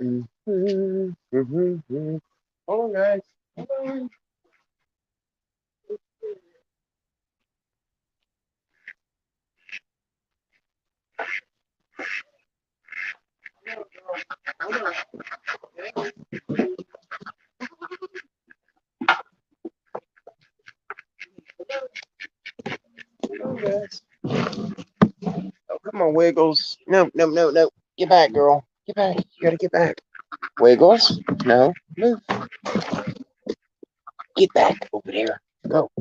Hold on, guys. Hold on. Hold on, guys. Oh, come on, Wiggles. No, no, no, no. Get back, girl. Get back. You gotta get back. Wiggles. No. Move. Get back over there. Go.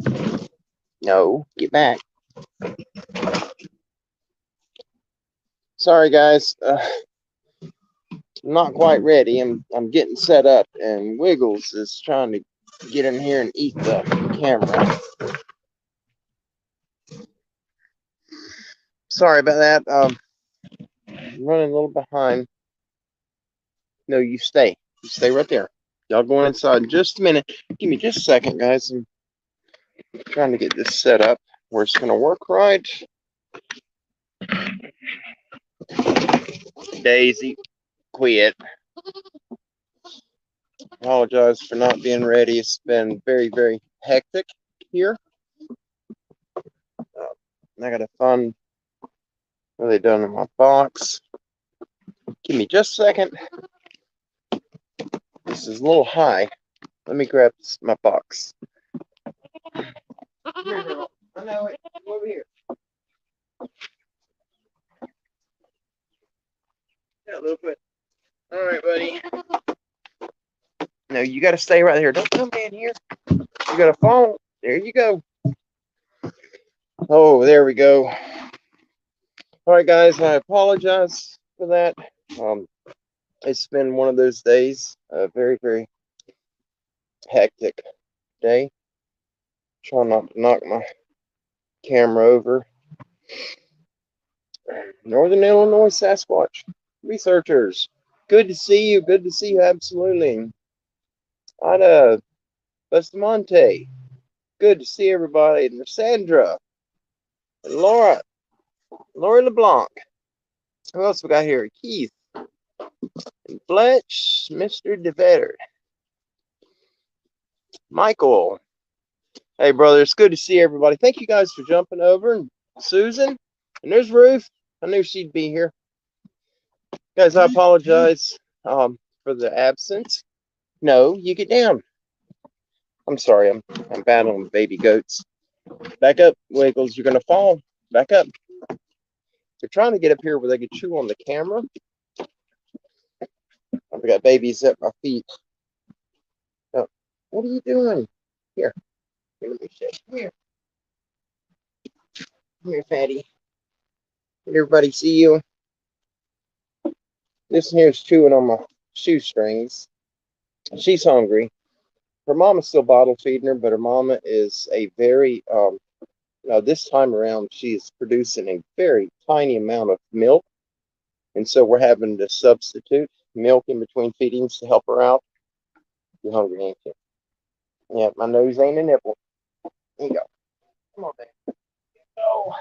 No. Get back. Sorry, guys. I'm not quite ready. I'm getting set up, and Wiggles is trying to get in here and eat the camera. Sorry about that. I'm running a little behind. No, you stay. You stay right there. Y'all going inside in just a minute. Give me just a second, guys. I'm trying to get this set up where it's going to work right. Daisy, quit. Apologize for not being ready. It's been very, very hectic here. I got to find what they done in my box. Give me just a second. This is a little high. Let me grab my box. Here, girl. I know it. Over here. Yeah, a little bit. All right, buddy. No, you got to stay right there. Don't come in here. You got to fall. There you go. Oh, there we go. All right, guys. I apologize for that. It's been one of those days. A very, very hectic day. Trying not to knock my camera over. Northern Illinois Sasquatch researchers. Good to see you. Good to see you. Absolutely. Ida Bustamante. Good to see everybody. And Sandra. And Laura. Lori LeBlanc. Who else we got here? Keith. And Fletch. Mr. DeVetter. Michael. Hey, brother. It's good to see everybody. Thank you guys for jumping over. And Susan. And there's Ruth. I knew she'd be here. Guys, I apologize for the absence. No, you get down. I'm sorry, I'm battling baby goats. Back up, Wiggles. You're gonna fall. Back up. They're trying to get up here where they can chew on the camera. I've got babies at my feet. Oh, what are you doing? Here. Here, let me show you. Come here. Come here, fatty. Did everybody see you? This here's chewing on my shoestrings. She's hungry. Her mama's still bottle feeding her, but her mama is a very this time around she's producing a very tiny amount of milk, and so we're having to substitute milk in between feedings to help her out. You're hungry, ain't you? Yeah, my nose ain't a nipple. There you go. Come on, baby. Oh.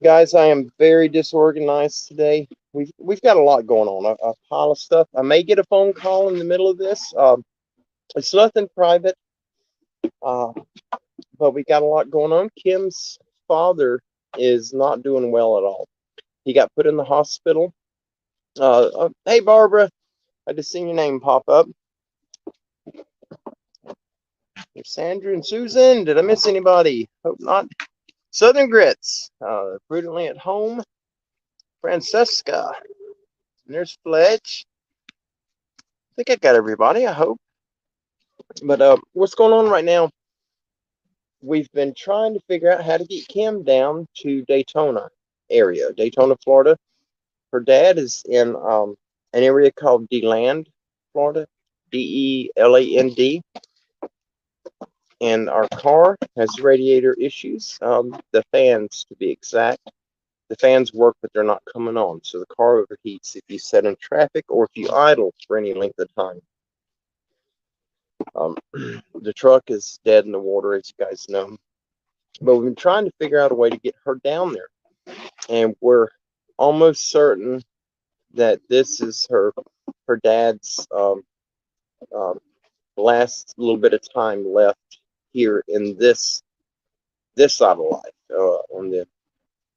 Guys, I am very disorganized today. We've got a lot going on. A pile of stuff. I may get a phone call in the middle of this. It's nothing private, but we got a lot going on. Kim's father is not doing well at all. He got put in the hospital. Hey, Barbara. I just seen your name pop up. There's Sandra and Susan. Did I miss anybody? Hope not. Southern Grits. Prudently at home. Francesca. And there's Fletch. I think I got everybody, I hope. But what's going on right now? We've been trying to figure out how to get Kim down to Daytona area, Daytona, Florida. Her dad is in an area called DeLand, Florida, DELAND. And our car has radiator issues, the fans to be exact. The fans work, but they're not coming on. So the car overheats if you sit in traffic or if you idle for any length of time. The truck is dead in the water, as you guys know. But we've been trying to figure out a way to get her down there. And we're almost certain that this is her dad's last little bit of time left here in this side of life, on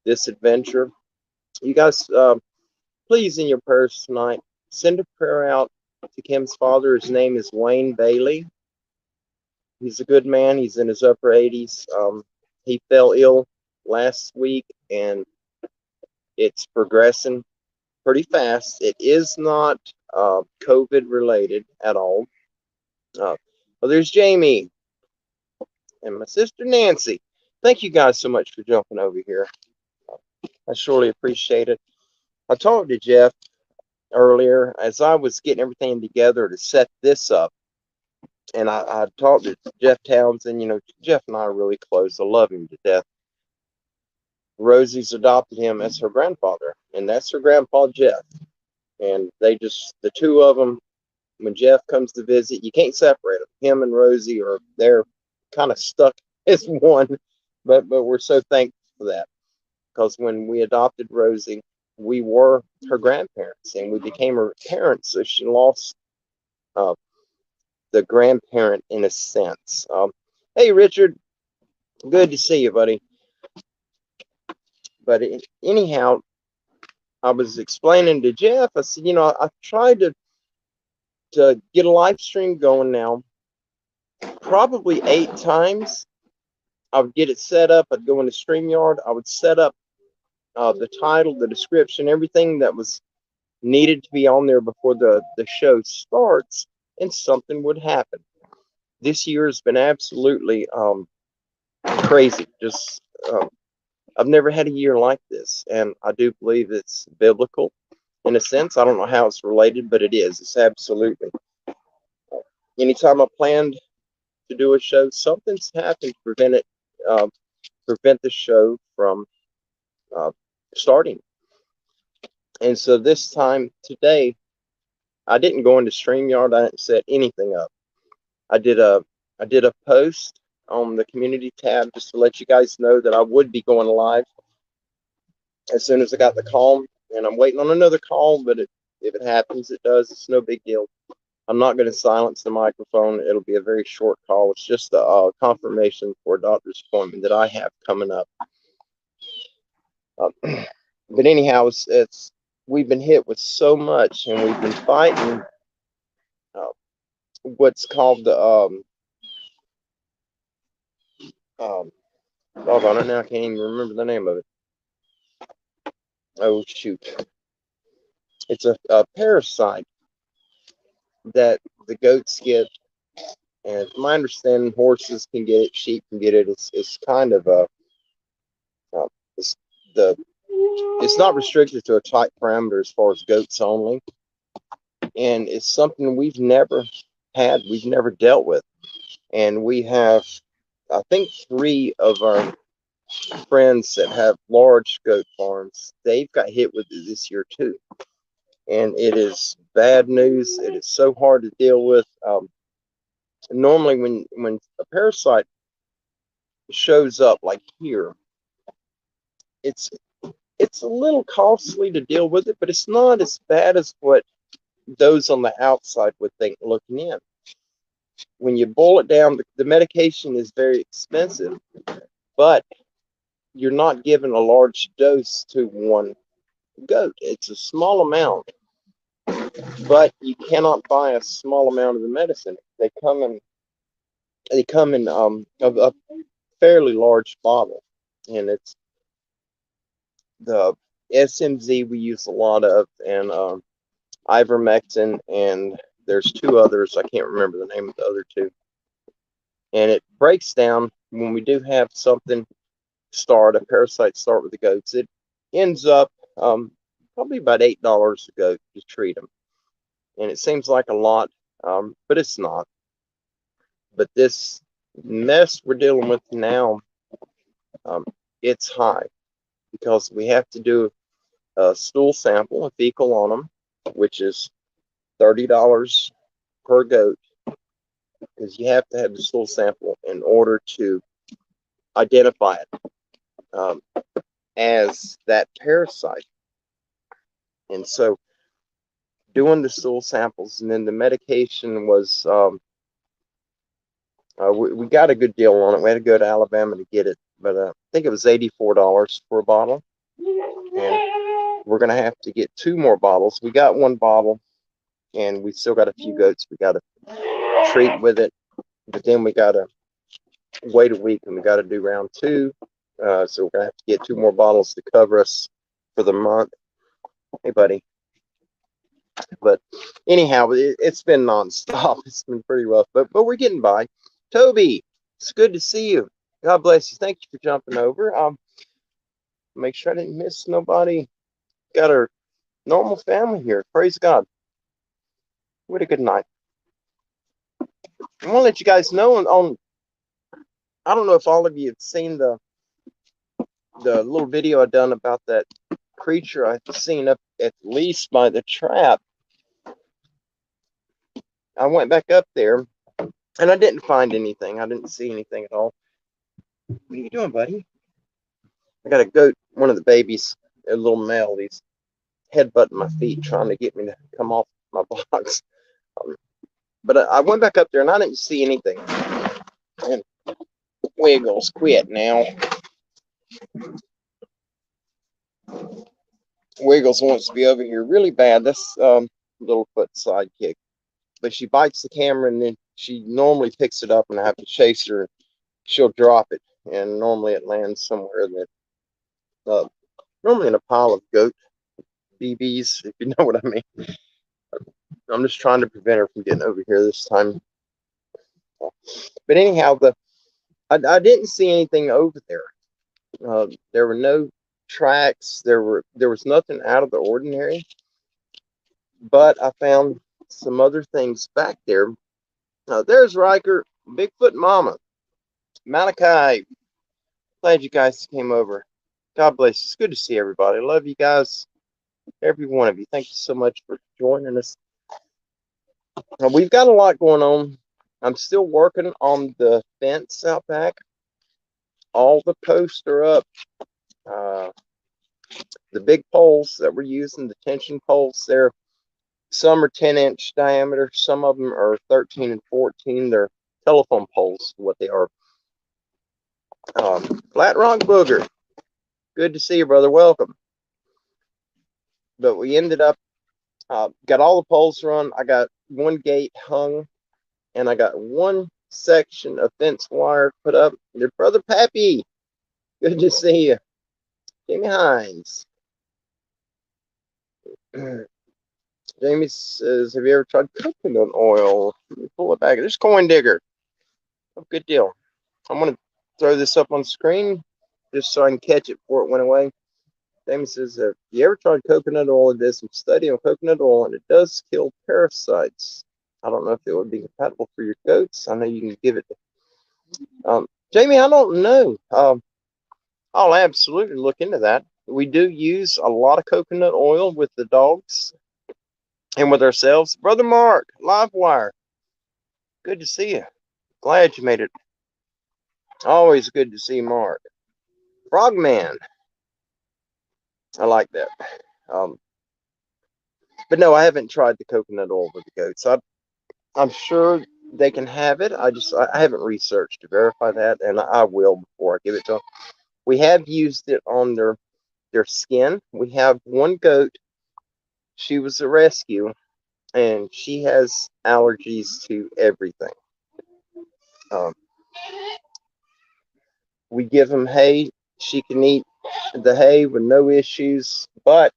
this adventure. You guys, please, in your prayers tonight, send a prayer out to Kim's father. His name is Wayne Bailey. He's a good man. He's in his upper 80s. He fell ill last week, and it's progressing pretty fast. It is not COVID related at all. Well, there's Jamie and my sister Nancy. Thank you guys so much for jumping over here. I surely appreciate it. I talked to Jeff earlier as I was getting everything together to set this up. And I talked to Jeff Townsend. You know, Jeff and I are really close. I love him to death. Rosie's adopted him as her grandfather, and that's her grandpa, Jeff. And they just, the two of them, when Jeff comes to visit, you can't separate them. Him and Rosie they're kind of stuck as one. But we're so thankful for that, because when we adopted Rosie, we were her grandparents, and we became her parents. So she lost the grandparent in a sense. Hey, Richard, good to see you, buddy. But anyhow, I was explaining to Jeff, I said, you know, I've tried to get a live stream going now probably 8 times. I would get it set up. I'd go into StreamYard. I would set up the title, the description, everything that was needed to be on there before the show starts, and something would happen. This year has been absolutely crazy. Just I've never had a year like this, and I do believe it's biblical in a sense. I don't know how it's related, but it is. It's absolutely. Anytime I planned to do a show, something's happened to prevent the show from starting. And so this time today, I didn't go into StreamYard. I didn't set anything up. I did a post on the community tab just to let you guys know that I would be going live as soon as I got the call. And I'm waiting on another call, but if it happens, it does. It's no big deal. I'm not going to silence the microphone. It'll be a very short call. It's just a confirmation for a doctor's appointment that I have coming up. But anyhow, we've been hit with so much, and we've been fighting what's called the doggone it, now I can't even remember the name of it. Oh shoot! It's a parasite that the goats get, and from my understanding, horses can get it, sheep can get it. It's kind of it's not restricted to a tight parameter as far as goats only, and it's something we've never dealt with. And we have, I think, 3 of our friends that have large goat farms. They've got hit with it this year too, and it is bad news. It is so hard to deal with. Normally, when a parasite shows up like here, it's a little costly to deal with it, but it's not as bad as what those on the outside would think looking in. When you boil it down, the medication is very expensive, but you're not given a large dose to one goat. It's a small amount, but you cannot buy a small amount of the medicine. They come in a fairly large bottle, and it's the SMZ we use a lot of, and ivermectin, and there's 2 others. I can't remember the name of the other 2. And it breaks down when we do have something a parasite start with the goats. It ends up probably about $8 a goat to treat them. And it seems like a lot, but it's not. But this mess we're dealing with now, it's high, because we have to do a stool sample, a fecal on them, which is $30 per goat, because you have to have the stool sample in order to identify it as that parasite. And so doing the stool samples, and then the medication was we got a good deal on it. We had to go to Alabama to get it, but I think it was $84 for a bottle, and we're gonna have to get 2 more bottles. We got 1 bottle, and we still got a few goats we got to treat with it, but then we got to wait a week, and we got to do round 2. So we're gonna have to get 2 more bottles to cover us for the month. Hey, buddy. But anyhow, it's been nonstop. It's been pretty rough, but we're getting by. Toby, it's good to see you. God bless you. Thank you for jumping over. Make sure I didn't miss nobody. Got our normal family here. Praise God. What a good night. I want to let you guys know on I don't know if all of you have seen the little video I done about that creature I've seen up at least by the trap. I went back up there and I didn't find anything. I didn't see anything at all. What are you doing, buddy? I got a goat, one of the babies, a little male. He's headbutting my feet, trying to get me to come off my box. But I went back up there and I didn't see anything. And Wiggles quit now. Wiggles wants to be over here really bad. That's Littlefoot sidekick. But she bites the camera and then she normally picks it up and I have to chase her. She'll drop it. And normally it lands somewhere that, normally in a pile of goat BBs, if you know what I mean. I'm just trying to prevent her from getting over here this time. But anyhow, I didn't see anything over there. There were no tracks. There was nothing out of the ordinary. But I found some other things back there. There's Riker, Bigfoot Mama, Malachi. Glad you guys came over. God bless you. It's good to see everybody. I love you guys, every one of you. Thank you so much for joining us. We've got a lot going on. I'm still working on the fence out back. All the posts are up. The big poles that we're using, the tension poles, some are 10-inch diameter. Some of them are 13 and 14. They're telephone poles, what they are. Flat Rock Booger. Good to see you, brother. Welcome. But we ended up, got all the poles run. I got 1 gate hung, and I got 1 section of fence wire put up. Your brother Pappy. Good to see you. Jamie Hines. Jamie says, have you ever tried coconut oil? Let me pull it back. There's Coin Digger. Oh, good deal. I'm going to throw this up on screen just so I can catch it before it went away. Jamie says, have you ever tried coconut oil? It does some study on coconut oil, and it does kill parasites. I don't know if it would be compatible for your goats. I know you can give it to Jamie, I don't know. I'll absolutely look into that. We do use a lot of coconut oil with the dogs and with ourselves. Brother Mark, Livewire. Good to see you. Glad you made it. Always good to see Mark. Frogman. I like that. But no, I haven't tried the coconut oil with the goats. I'm sure they can have it. I haven't researched to verify that, and I will before I give it to them. We have used it on their skin. We have 1 goat. She was a rescue, and she has allergies to everything. We give them hay. She can eat the hay with no issues, but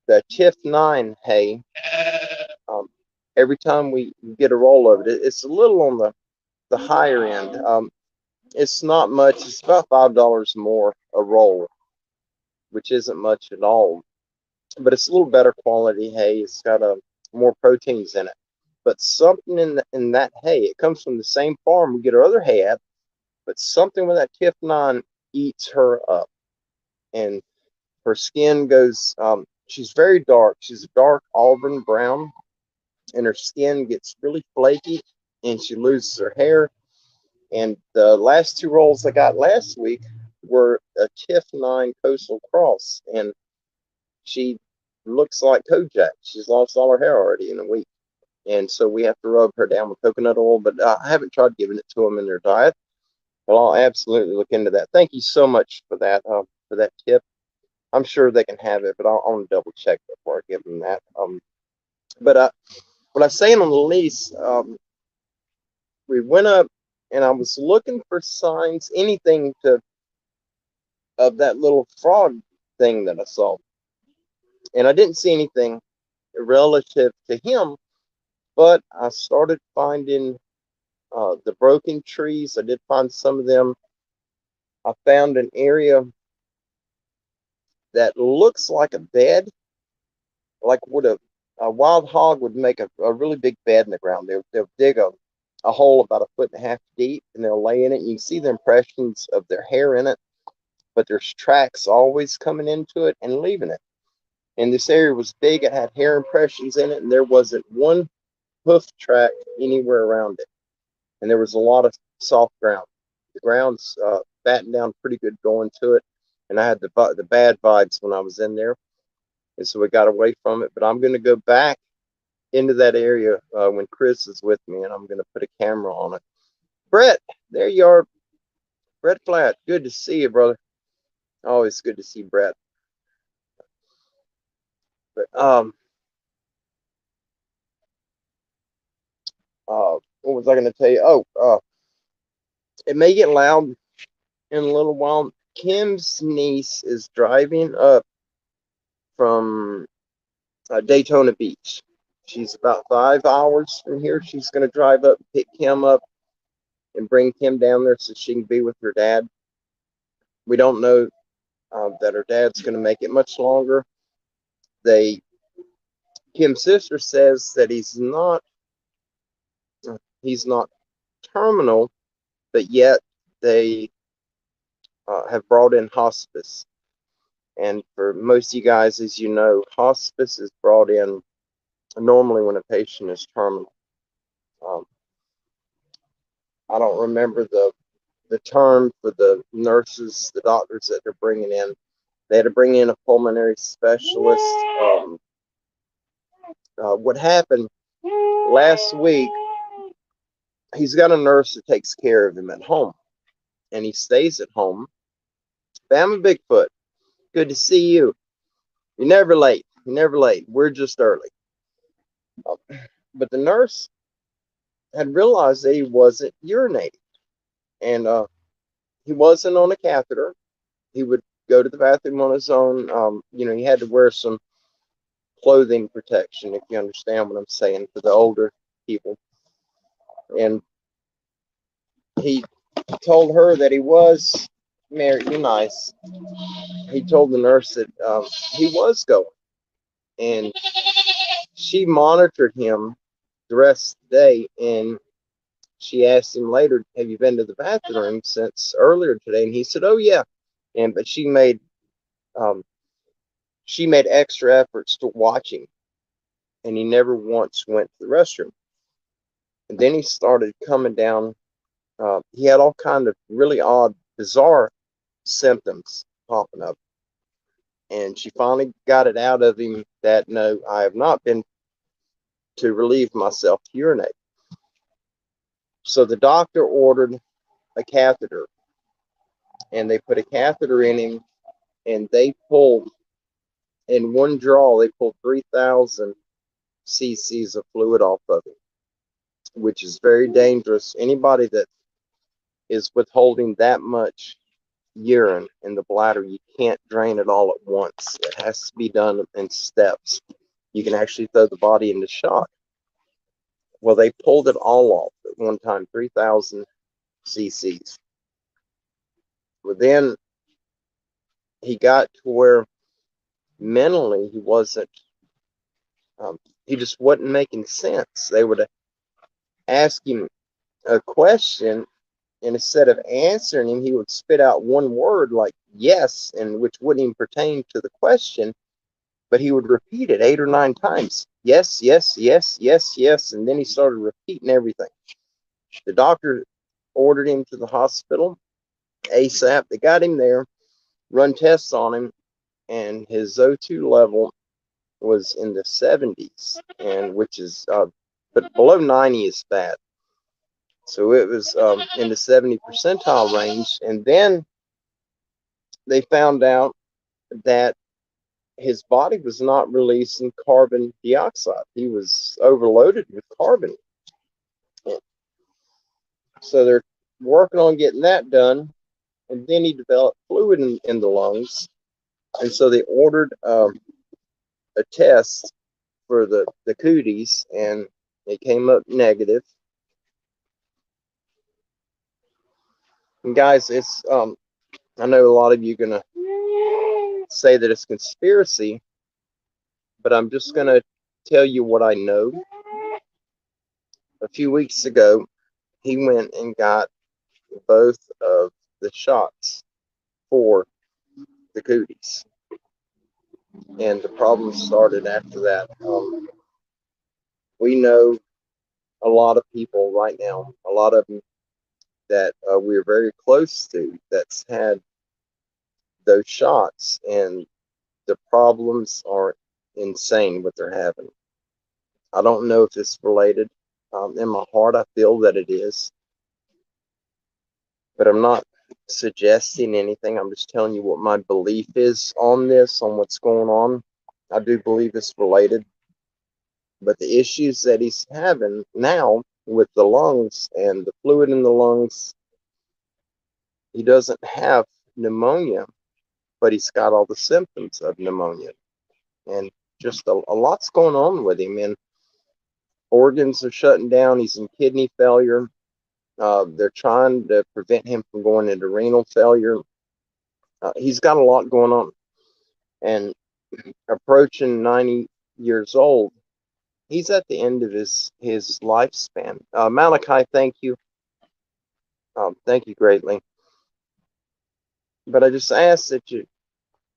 the TIF9 hay, every time we get a roll of it, it's a little on the higher end. It's not much. It's about $5 more a roll, which isn't much at all. But it's a little better quality hay. It's got more proteins in it. But something in that hay, it comes from the same farm we get our other hay at, but something with that TIF9 eats her up. And her skin goes, she's very dark. She's a dark auburn brown, and her skin gets really flaky, and she loses her hair. And the last 2 rolls I got last week were a TIF9 Coastal Cross, and she looks like Kojak. She's lost all her hair already in a week. And so we have to rub her down with coconut oil, but I haven't tried giving it to them in their diet. But I'll absolutely look into that. Thank you so much for that tip. I'm sure they can have it, but I want to double check before I give them that. But what I was saying on the lease, we went up and I was looking for signs, anything of that little frog thing that I saw, and I didn't see anything relative to him. But I started finding the broken trees. I did find some of them. I found an area that looks like a bed, like what a wild hog would make a really big bed in the ground. They'll dig a hole about 1.5 feet deep and they'll lay in it. And you can see the impressions of their hair in it, but there's tracks always coming into it and leaving it. And this area was big. It had hair impressions in it, and there wasn't one hoof track anywhere around it. And there was a lot of soft ground. The ground's battened down pretty good going to it. And I had the bad vibes when I was in there. And so we got away from it. But I'm going to go back into that area when Chris is with me, and I'm going to put a camera on it. Brett, there you are. Brett Flat, good to see you, brother. Always good to see Brett. But what was I going to tell you? It may get loud in a little while. Kim's niece is driving up from Daytona Beach. She's about 5 hours from here. She's going to drive up, pick Kim up, and bring Kim down there so she can be with her dad. We don't know that her dad's going to make it much longer. Kim's sister says that he's not terminal, but yet they have brought in hospice. And for most of you guys, as you know, hospice is brought in normally when a patient is terminal. I don't remember the term for the nurses, the doctors that they're bringing in. They had to bring in a pulmonary specialist. What happened last week, he's got a nurse that takes care of him at home, and he stays at home. Bama Bigfoot, good to see you. You're never late. You're never late. We're just early. But the nurse had realized that he wasn't urinating, and he wasn't on a catheter. He would go to the bathroom on his own. He had to wear some clothing protection, if you understand what I'm saying, for the older people. And he told her that he was married. You're nice. He told the nurse that he was going, and she monitored him the rest of the day. And she asked him later, "Have you been to the bathroom since earlier today?" And he said, "Oh yeah." But she made extra efforts to watch him, and he never once went to the restroom. And then he started coming down. He had all kind of really odd, bizarre symptoms popping up. And she finally got it out of him that, no, I have not been to relieve myself to urinate. So the doctor ordered a catheter, and they put a catheter in him, and they pulled, in one draw, they pulled 3,000 cc's of fluid off of him, which is very dangerous. Anybody that is withholding that much urine in the bladder, you can't drain it all at once. It has to be done in steps. You can actually throw the body into shock. Well, they pulled it all off at one time, 3,000 cc's. Well, then he got to where mentally he just wasn't making sense. They would ask him a question, and instead of answering him, he would spit out one word like yes, and which wouldn't even pertain to the question, but he would repeat it 8 or 9 times. Yes, yes, yes, yes, yes. And then he started repeating everything. The doctor ordered him to the hospital ASAP. They got him there, run tests on him, and his O2 level was in the 70s, and which is but below 90 is bad. So it was in the 70 percentile range, and then they found out that his body was not releasing carbon dioxide. He was overloaded with carbon. So they're working on getting that done, and then he developed fluid in the lungs, and so they ordered a test for the cooties, and it came up negative. And guys, it's I know a lot of you are gonna say that it's conspiracy, but I'm just gonna tell you what I know. A few weeks ago, he went and got both of the shots for the cooties, and the problem started after that. We know a lot of people right now, a lot of them that we're very close to that's had those shots, and the problems are insane what they're having. I don't know if it's related. In my heart, I feel that it is, but I'm not suggesting anything. I'm just telling you what my belief is on this, on what's going on. I do believe it's related, but the issues that he's having now with the lungs and the fluid in the lungs, he doesn't have pneumonia, but he's got all the symptoms of pneumonia, and just a lot's going on with him, and organs are shutting down. He's in kidney failure. They're trying to prevent him from going into renal failure. He's got a lot going on, and approaching 90 years old, he's at the end of his lifespan. Malachi, thank you. Thank you greatly. But I just ask that you,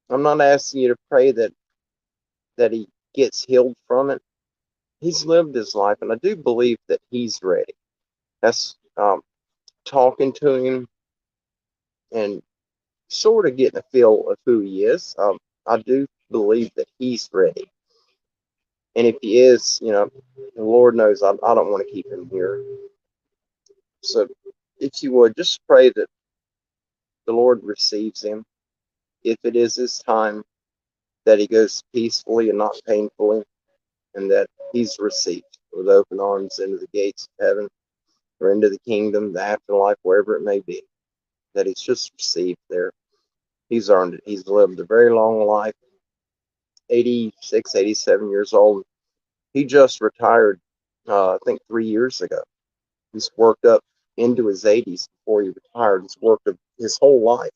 I'm not asking you to pray that he gets healed from it. He's lived his life, and I do believe that he's ready. That's talking to him and sort of getting a feel of who he is. I do believe that he's ready. And if he is, the Lord knows I don't want to keep him here. So if you would, just pray that the Lord receives him. If it is his time, that he goes peacefully and not painfully, and that he's received with open arms into the gates of heaven or into the kingdom, the afterlife, wherever it may be, that he's just received there. He's earned it. He's lived a very long life, 86, 87 years old. He just retired, I think, 3 years ago. He's worked up into his 80s before he retired. He's worked his whole life.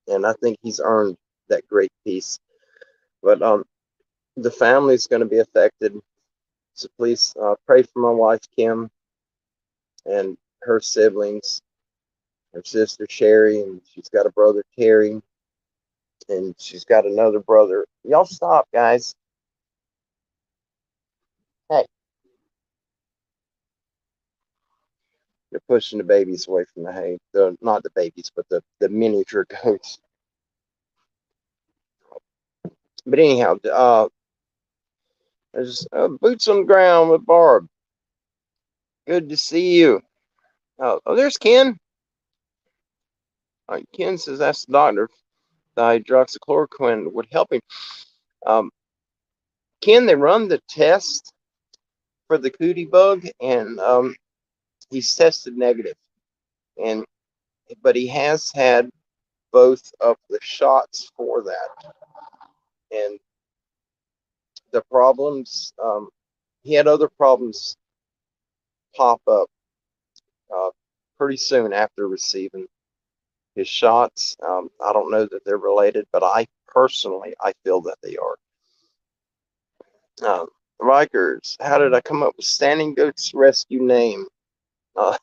And I think he's earned that great peace. But the family's going to be affected. So please pray for my wife, Kim, and her siblings, her sister, Sherry, and she's got a brother, Terry, and she's got another brother. Y'all stop, guys. Hey. They're pushing the babies away from the hay. Not the babies, but the miniature goats. But anyhow, there's boots on the ground with Barb. Good to see you. Oh, there's Ken. Ken says that's the doctor. The hydroxychloroquine would help him. Ken, they run the test for the cootie bug, and he's tested negative. But he has had both of the shots for that. And the problems, he had other problems pop up pretty soon after receiving his shots. I don't know that they're related, but I feel that they are. Rikers, how did I come up with Standing Goat's rescue name? A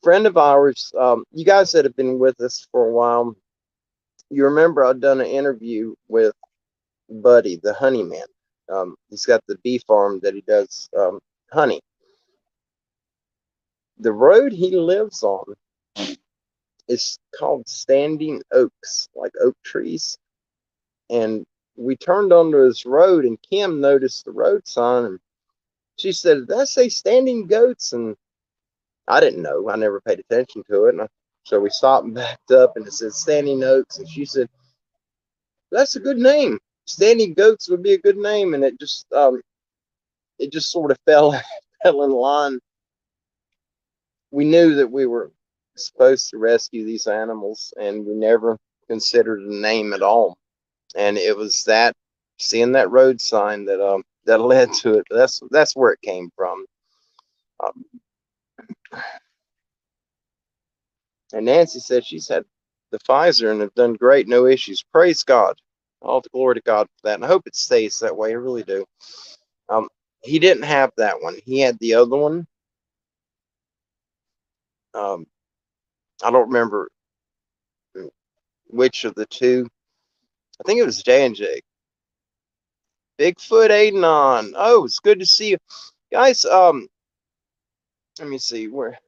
friend of ours, you guys that have been with us for a while, you remember I'd done an interview with Buddy, the honey man. He's got the bee farm that he does honey. The road he lives on is called Standing Oaks, like oak trees. And we turned onto this road, and Kim noticed the road sign, and she said, "Did that say standing goats?" And I didn't know. I never paid attention to it. So we stopped and backed up, and it said standing oaks. And she said, "That's a good name. Standing goats would be a good name." And it just sort of fell fell in line. We knew that we were supposed to rescue these animals, and we never considered a name at all. And it was that seeing that road sign that led to it. That's where it came from. Um, and Nancy said she's had the Pfizer and have done great, no issues. Praise God. All the glory to God for that. And I hope it stays that way. I really do. He didn't have that one. He had the other one. I don't remember which of the two. I think it was J&J. Bigfoot Adenon. Oh, it's good to see you. Guys, let me see where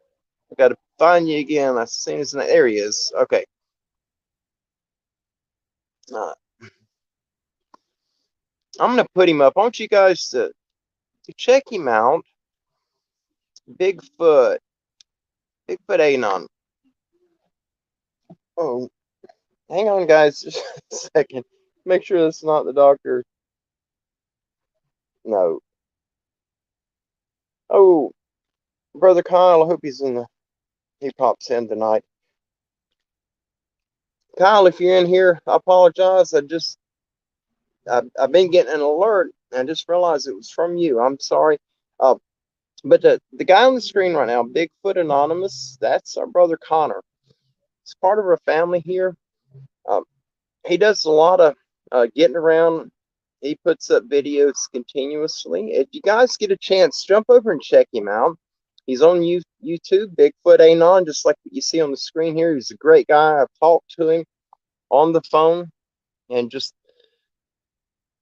I gotta find you again. I've seen his name. There he is. Okay. I'm gonna put him up. I want you guys to check him out. Bigfoot Anon. Oh, hang on, guys, just a second. Make sure that's not the doctor. No. Oh, brother Kyle. I hope he pops in tonight. Kyle, if you're in here, I apologize. I've been getting an alert, and I just realized it was from you. I'm sorry. But the guy on the screen right now, Bigfoot Anonymous, that's our brother Connor. He's part of our family here. He does a lot of getting around. He puts up videos continuously. If you guys get a chance, jump over and check him out. He's on YouTube, Bigfoot Anon, just like what you see on the screen here. He's a great guy. I've talked to him on the phone, and just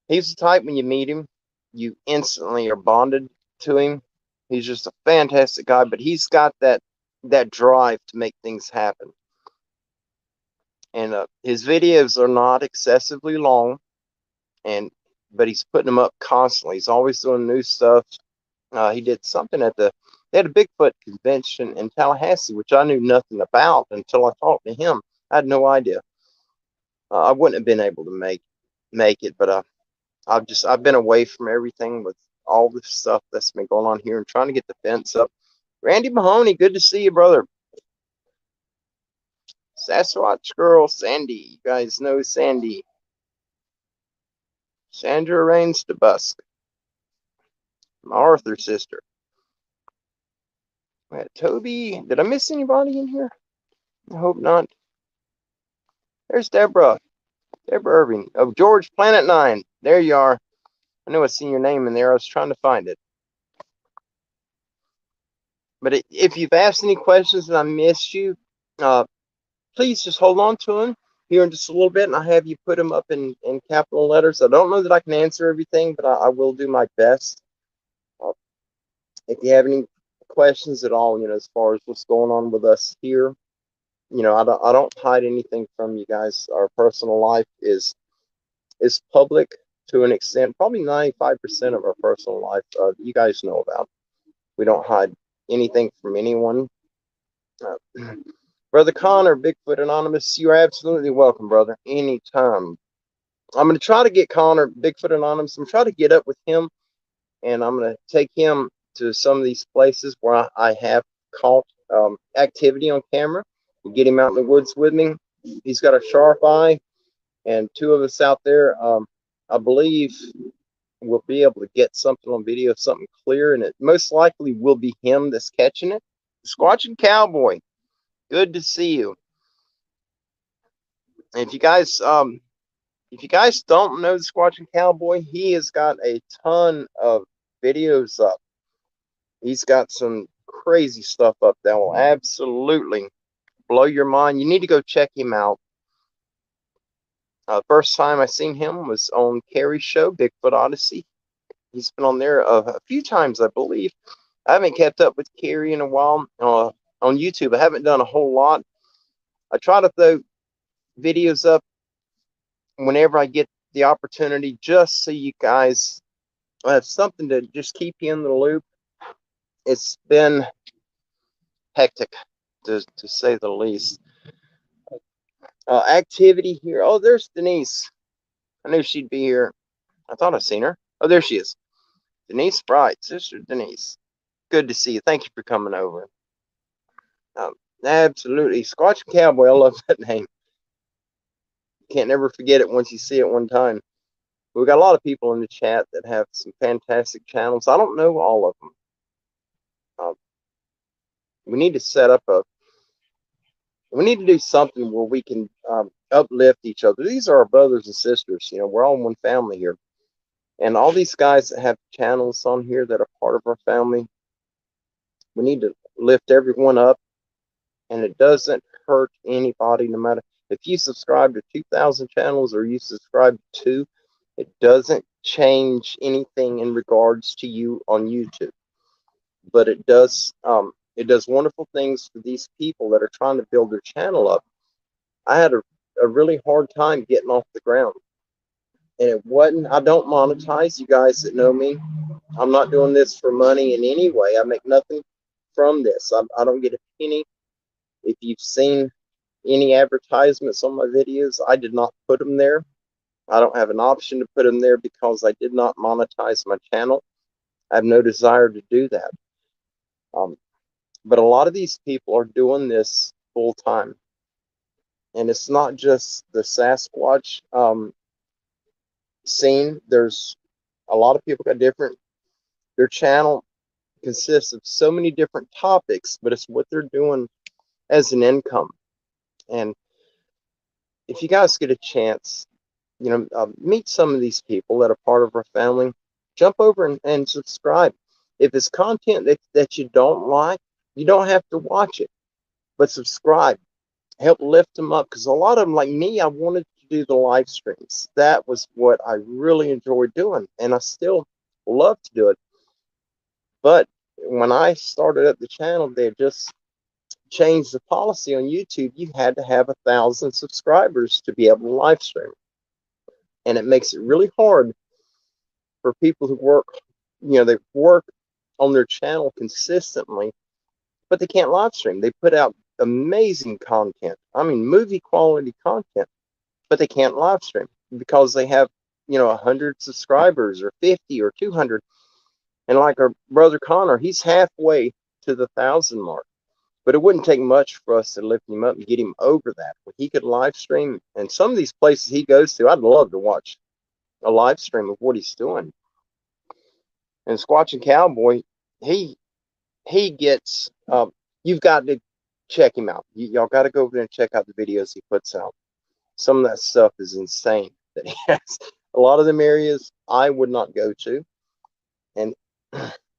he's the type when you meet him, you instantly are bonded to him. He's just a fantastic guy, but he's got that drive to make things happen. And his videos are not excessively long, but he's putting them up constantly. He's always doing new stuff. He did something they had a Bigfoot convention in Tallahassee, which I knew nothing about until I talked to him. I had no idea. I wouldn't have been able to make it, but I've been away from everything with all the stuff that's been going on here and trying to get the fence up. Randy Mahoney, good to see you, brother. Sasquatch girl, Sandy. You guys know Sandy. Sandra Rains DeBusk. My Arthur sister. We had Toby. Did I miss anybody in here? I hope not. There's Deborah. Deborah Irving. Oh, George Planet 9. There you are. I know I seen your name in there. I was trying to find it. But if you've asked any questions and I missed you, please just hold on to them here in just a little bit, and I have you put them up in capital letters. I don't know that I can answer everything, but I will do my best. If you have any questions at all, as far as what's going on with us here, I don't hide anything from you guys. Our personal life is public to an extent. Probably 95% of our personal life, you guys know about. We don't hide anything from anyone. Brother Connor, Bigfoot Anonymous, you're absolutely welcome, brother. Anytime. I'm going to try to get Connor, Bigfoot Anonymous. I'm trying to get up with him, and I'm going to take him to some of these places where I have caught activity on camera and get him out in the woods with me. He's got a sharp eye, and two of us out there, I believe we'll be able to get something on video, something clear, and it most likely will be him that's catching it. Squatching Cowboy, good to see you. And if you guys don't know the Squatching Cowboy, he has got a ton of videos up. He's got some crazy stuff up that will absolutely blow your mind. You need to go check him out. First time I seen him was on Carrie's show, Bigfoot Odyssey. He's been on there a few times, I believe. I haven't kept up with Carrie in a while on YouTube. I haven't done a whole lot. I try to throw videos up whenever I get the opportunity just so you guys have something to just keep you in the loop. It's been hectic, to say the least. Activity here. Oh, there's Denise. I knew she'd be here. I thought I seen her. Oh, there she is. Denise Bright, Sister Denise. Good to see you. Thank you for coming over. Absolutely. Squatch Cowboy. I love that name. Can't never forget it once you see it one time. We've got a lot of people in the chat that have some fantastic channels. I don't know all of them. We need to set up we need to do something where we can uplift each other. These are our brothers and sisters. You know, we're all one family here. And all these guys that have channels on here that are part of our family, we need to lift everyone up. And it doesn't hurt anybody, no matter if you subscribe to 2,000 channels or you subscribe to 2, it doesn't change anything in regards to you on YouTube. But it does wonderful things for these people that are trying to build their channel up. I had a really hard time getting off the ground. And it wasn't, I don't monetize, you guys that know me. I'm not doing this for money in any way. I make nothing from this. I don't get a penny. If you've seen any advertisements on my videos, I did not put them there. I don't have an option to put them there because I did not monetize my channel. I have no desire to do that. But a lot of these people are doing this full time. And it's not just the Sasquatch scene. There's a lot of people got different. Their channel consists of so many different topics, but it's what they're doing as an income. And if you guys get a chance, you know, meet some of these people that are part of our family. Jump over and subscribe. If it's content that you don't like, you don't have to watch it, but subscribe. Help lift them up, because a lot of them, like me, I wanted to do the live streams. That was what I really enjoyed doing, and I still love to do it. But when I started up the channel, they just changed the policy on YouTube. You had to have 1,000 subscribers to be able to live stream. And it makes it really hard for people who work, you know, they work on their channel consistently, but they can't live stream. They put out amazing content. I mean, movie quality content, but they can't live stream because they have, you know, 100 subscribers or 50 or 200. And like our brother Connor, he's halfway to the 1,000 mark. But it wouldn't take much for us to lift him up and get him over that. When he could live stream, and some of these places he goes to, I'd love to watch a live stream of what he's doing. And Squatching Cowboy, he gets, you've got to check him out. Y'all got to go over there and check out the videos he puts out. Some of that stuff is insane that he has. A lot of them areas I would not go to. And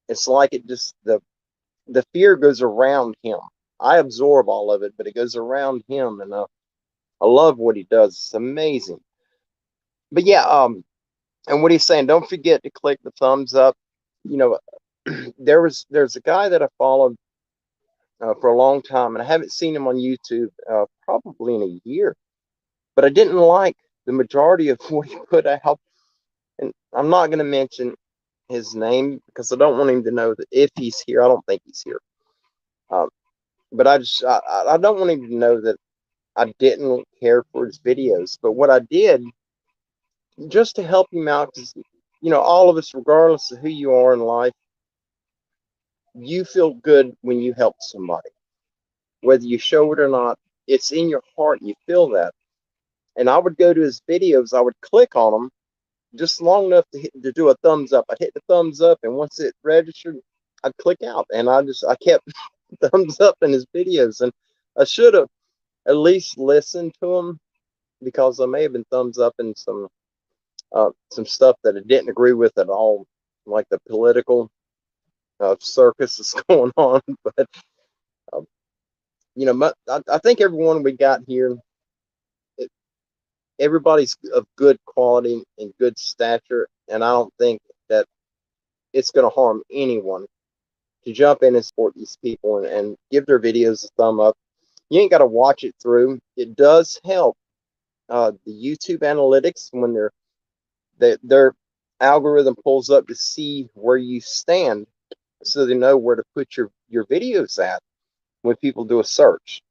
it's like it just, the fear goes around him. I absorb all of it, but it goes around him, and I love what he does. It's amazing. But yeah, and what he's saying, don't forget to click the thumbs up. You know, there's a guy that I followed for a long time, and I haven't seen him on YouTube probably in a year, but I didn't like the majority of what he put out. And I'm not going to mention his name because I don't want him to know that if he's here. I don't think he's here. But I don't want him to know that I didn't care for his videos. But what I did, just to help him out, because, you know, all of us, regardless of who you are in life, you feel good when you help somebody. Whether you show it or not, it's in your heart. You feel that. And I would go to his videos. I would click on them just long enough to do a thumbs up. I'd hit the thumbs up, and once it registered, I'd click out. And I kept thumbs up in his videos. And I should have at least listened to him, because I may have been thumbs up in some stuff that I didn't agree with at all, like the political circus that's going on. But you know, I think everyone we got here, everybody's of good quality and good stature, and I don't think that it's going to harm anyone to jump in and support these people and give their videos a thumb up. You ain't got to watch it through. It does help the YouTube analytics when they're their algorithm pulls up to see where you stand, so they know where to put your videos at when people do a search.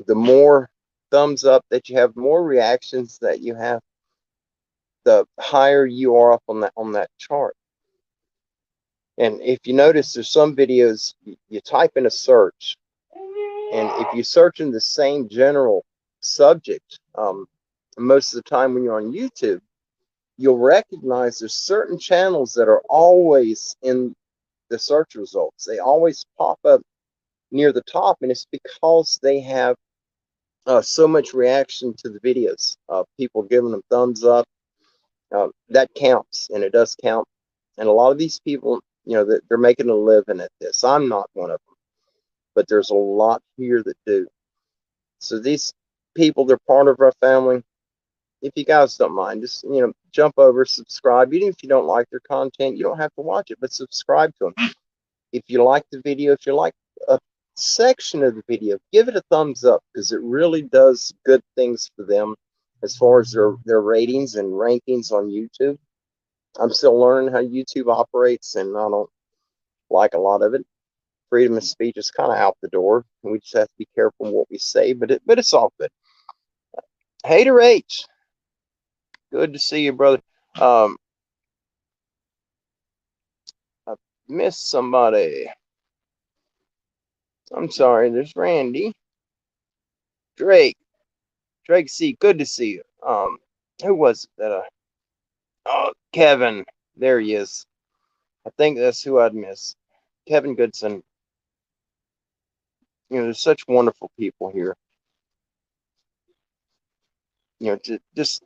The more thumbs up that you have, more reactions that you have, the higher you are up on that chart. And if you notice, there's some videos you type in a search, and if you search in the same general subject, most of the time when you're on YouTube, you'll recognize there's certain channels that are always in the search results. They always pop up near the top, and it's because they have so much reaction to the videos. People giving them thumbs up. That counts, and it does count. And a lot of these people, they're making a living at this. I'm not one of them, but there's a lot here that do. So these people, they're part of our family. If you guys don't mind, just jump over, subscribe. Even if you don't like their content, you don't have to watch it, but subscribe to them. If you like the video, if you like a section of the video, give it a thumbs up, because it really does good things for them as far as their ratings and rankings on YouTube. I'm still learning how YouTube operates, and I don't like a lot of it. Freedom of speech is kind of out the door, and we just have to be careful what we say, but it's all good. Hater H, good to see you, brother. I missed somebody. I'm sorry. There's Randy. Drake C, good to see you. Who was it that oh, Kevin. There he is. I think that's who I'd miss. Kevin Goodson. There's such wonderful people here. To just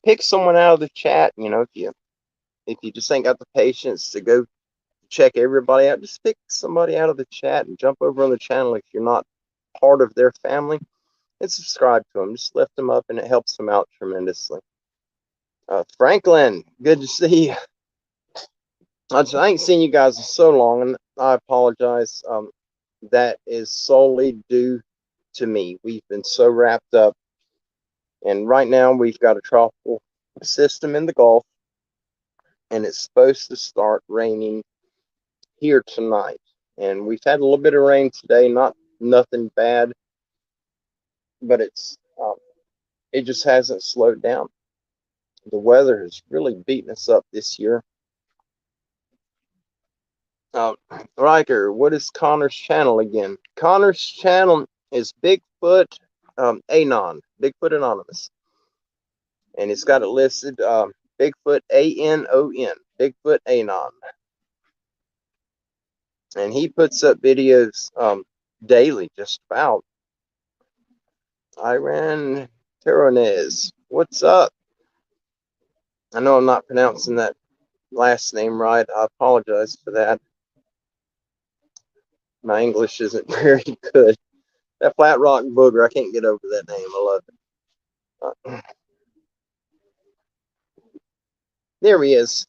pick someone out of the chat. If you just ain't got the patience to go check everybody out, just pick somebody out of the chat and jump over on the channel if you're not part of their family, and subscribe to them. Just lift them up, and it helps them out tremendously. Franklin, good to see you. I ain't seen you guys in so long, and I apologize. That is solely due to me. We've been so wrapped up, and right now we've got a tropical system in the Gulf, and it's supposed to start raining here tonight. And we've had a little bit of rain today, nothing bad, but it just hasn't slowed down. The weather has really beaten us up this year. Riker, what is Connor's channel again? Connor's channel is Bigfoot Anon, Bigfoot Anonymous. And it's got it listed Bigfoot ANON, Bigfoot Anon. And he puts up videos daily, just about. Iran Teronez, what's up? I know I'm not pronouncing that last name right. I apologize for that. My English isn't very good. That Flat Rock Booger, I can't get over that name. I love it. There he is.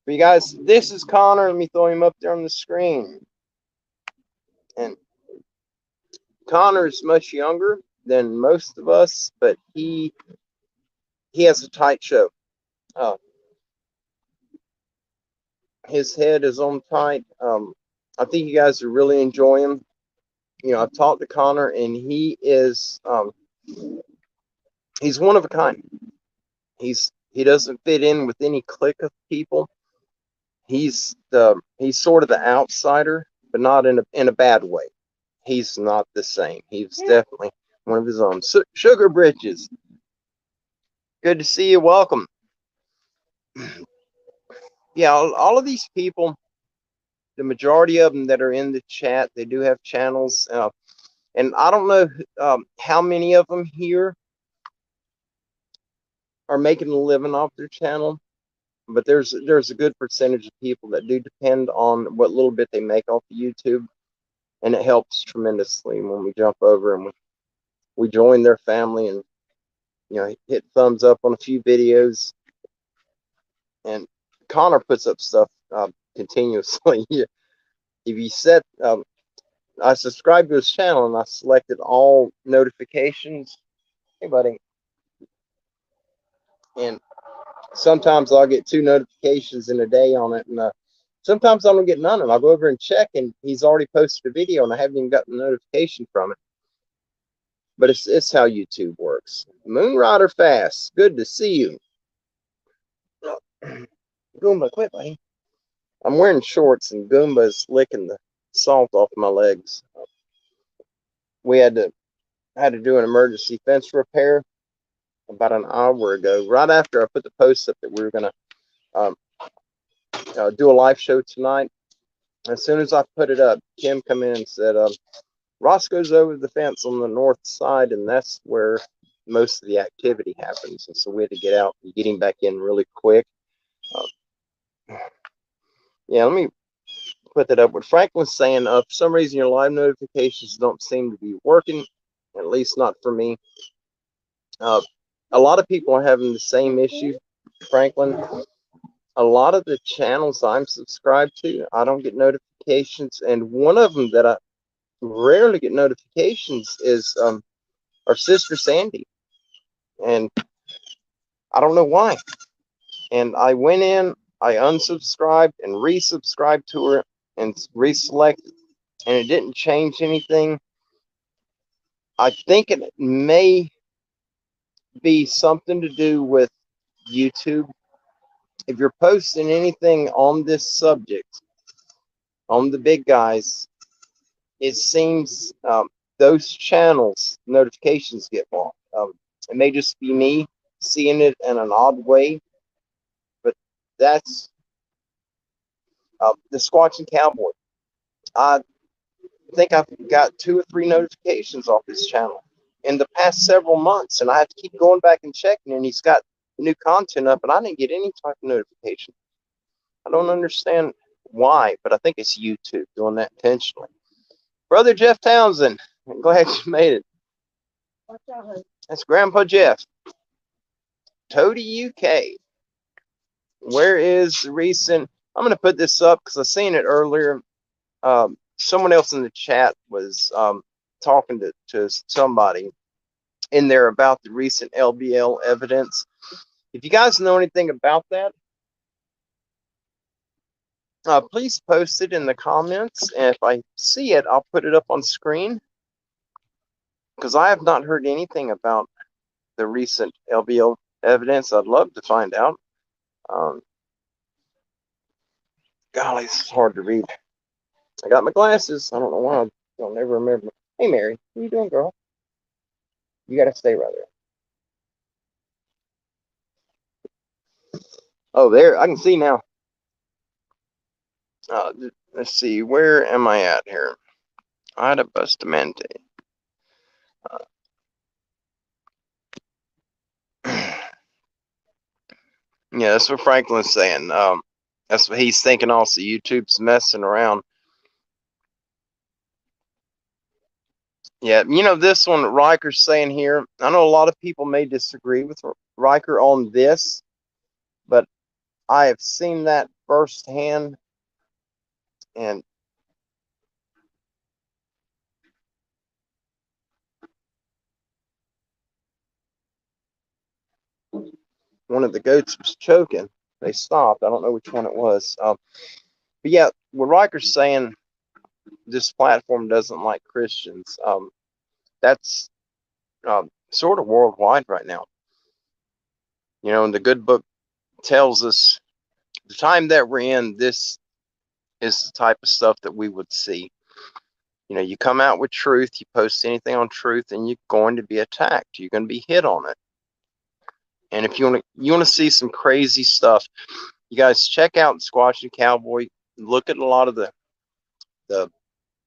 For you guys, this is Connor. Let me throw him up there on the screen. And Connor's much younger than most of us, but he has a tight show. His head is on tight. I think you guys are really enjoying him. I've talked to Connor, and he is he's one of a kind. He doesn't fit in with any clique of people. He's sort of the outsider, but not in a bad way. He's not the same. He's definitely one of his own. Sugar Britches, good to see you. Welcome. Yeah, all of these people, the majority of them that are in the chat, they do have channels. And I don't know how many of them here are making a living off their channel, but there's a good percentage of people that do depend on what little bit they make off of YouTube, and it helps tremendously when we jump over and we join their family and hit thumbs up on a few videos. And Connor puts up stuff continuously. If you set I subscribed to his channel and I selected all notifications. Hey buddy. And sometimes I'll get 2 notifications in a day on it, and sometimes I don't get none, and I'll go over and check, and he's already posted a video, and I haven't even gotten a notification from it. But it's how YouTube works. Moonrider Fast, good to see you. Goomba, quit, buddy. I'm wearing shorts, and Goomba's licking the salt off my legs. We had to do an emergency fence repair about an hour ago, right after I put the post up that we were going to do a live show tonight. As soon as I put it up, Kim come in and said, Roscoe's over the fence on the north side, and that's where most of the activity happens. And so we had to get out and get him back in really quick. Yeah, let me put that up. What Franklin's saying, for some reason your live notifications don't seem to be working, at least not for me. A lot of people are having the same issue, Franklin. A lot of the channels I'm subscribed to, I don't get notifications, and one of them that I rarely get notifications is our sister Sandy, and I don't know why. And I went in, I unsubscribed and resubscribed to her and reselected, and it didn't change anything. I think it may be something to do with YouTube. If you're posting anything on this subject, on the big guys, it seems those channels notifications get blocked. It may just be me seeing it in an odd way, but that's the Squatching Cowboy. I think I've got 2 or 3 notifications off his channel in the past several months, and I have to keep going back and checking, and he's got new content up, and I didn't get any type of notification. I don't understand why, but I think it's YouTube doing that intentionally. Brother Jeff Townsend, I'm glad you made it. That's Grandpa Jeff. Toady UK. Where is the recent? I'm going to put this up because I seen it earlier. Someone else in the chat was talking to somebody in there about the recent LBL evidence. If you guys know anything about that, please post it in the comments. And if I see it, I'll put it up on screen. Because I have not heard anything about the recent LBL evidence. I'd love to find out. Golly, this is hard to read. I got my glasses. I don't know why. I don't never remember. Hey, Mary. What are you doing, girl? You got to stay right there. Oh, there. I can see now. Let's see. Where am I at here? Ida Bustamante. Yeah, that's what Franklin's saying. That's what he's thinking also. YouTube's messing around. Yeah, you know, this one Riker's saying here, I know a lot of people may disagree with Riker on this, but I have seen that firsthand, and one of the goats was choking. They stopped. I don't know which one it was. But yeah, what Riker's saying, this platform doesn't like Christians. That's sort of worldwide right now. You know, and the good book tells us the time that we're in, this is the type of stuff that we would see. You know, you come out with truth, you post anything on truth, and you're going to be attacked. You're going to be hit on it. And if you want to see some crazy stuff, you guys check out Squatching Cowboy. Look at a lot of the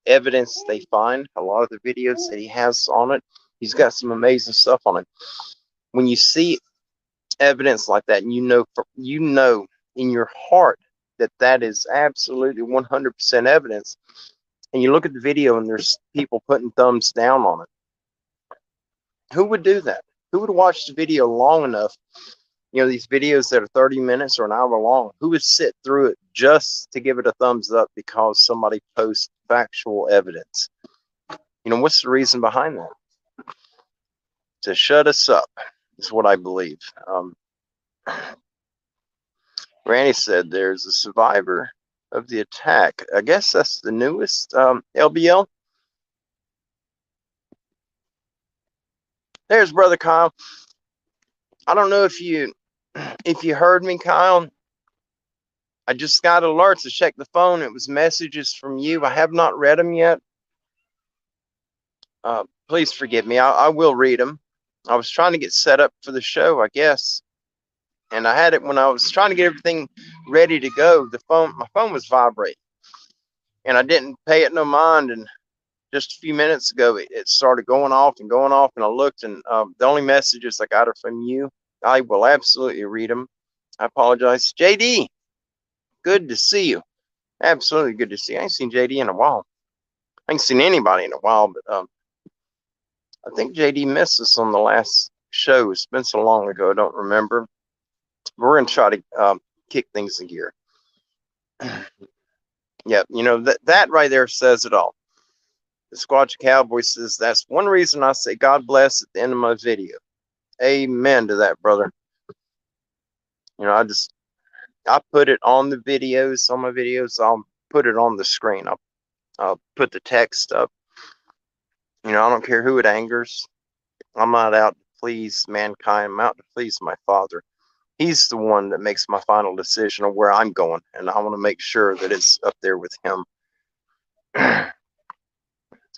evidence they find, a lot of the videos that he has on it. He's got some amazing stuff on it. When you see evidence like that, and you know in your heart that that is absolutely 100% evidence, and you look at the video and there's people putting thumbs down on it, who would do that? Who would watch the video long enough? You know, these videos that are 30 minutes or an hour long, who would sit through it just to give it a thumbs up because somebody posts factual evidence? You know, what's the reason behind that? To shut us up is what I believe. Granny said there's a survivor of the attack. I guess that's the newest LBL. There's Brother Kyle. I don't know if you heard me, Kyle. I just got alerts to check the phone. It was messages from you. I have not read them yet. Please forgive me. I will read them. I was trying to get set up for the show, I guess. And I had it when I was trying to get everything ready to go. My phone was vibrating. And I didn't pay it no mind. And just a few minutes ago, it started going off and going off. And I looked, and the only messages I got are from you. I will absolutely read them. I apologize. JD, good to see you. Absolutely good to see you. I ain't seen JD in a while. I ain't seen anybody in a while, but I think JD missed us on the last show. It's been so long ago, I don't remember. We're going to try to kick things in gear. Yeah, you know, that right there says it all. The Squatch Cowboy says, that's one reason I say God bless at the end of my video. Amen to that, brother. You know, I put it on the videos, on my videos. I'll put it on the screen. I'll put the text up. You know, I don't care who it angers. I'm not out to please mankind. I'm out to please my Father. He's the one that makes my final decision of where I'm going, and I want to make sure that it's up there with him.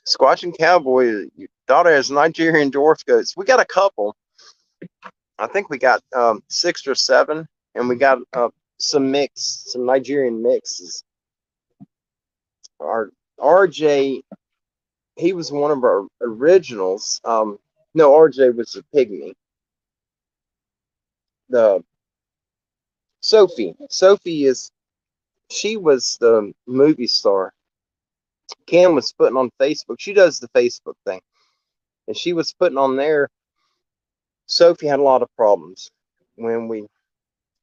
Squatching Cowboy, your daughter has Nigerian dwarf goats. We got a couple. I think we got 6 or 7, and we got some Nigerian mixes. Our RJ, he was one of our originals. No, RJ was a pygmy. The Sophie she was the movie star. Cam was putting on Facebook. She does the Facebook thing, and she was putting on there. Sophie had a lot of problems. When we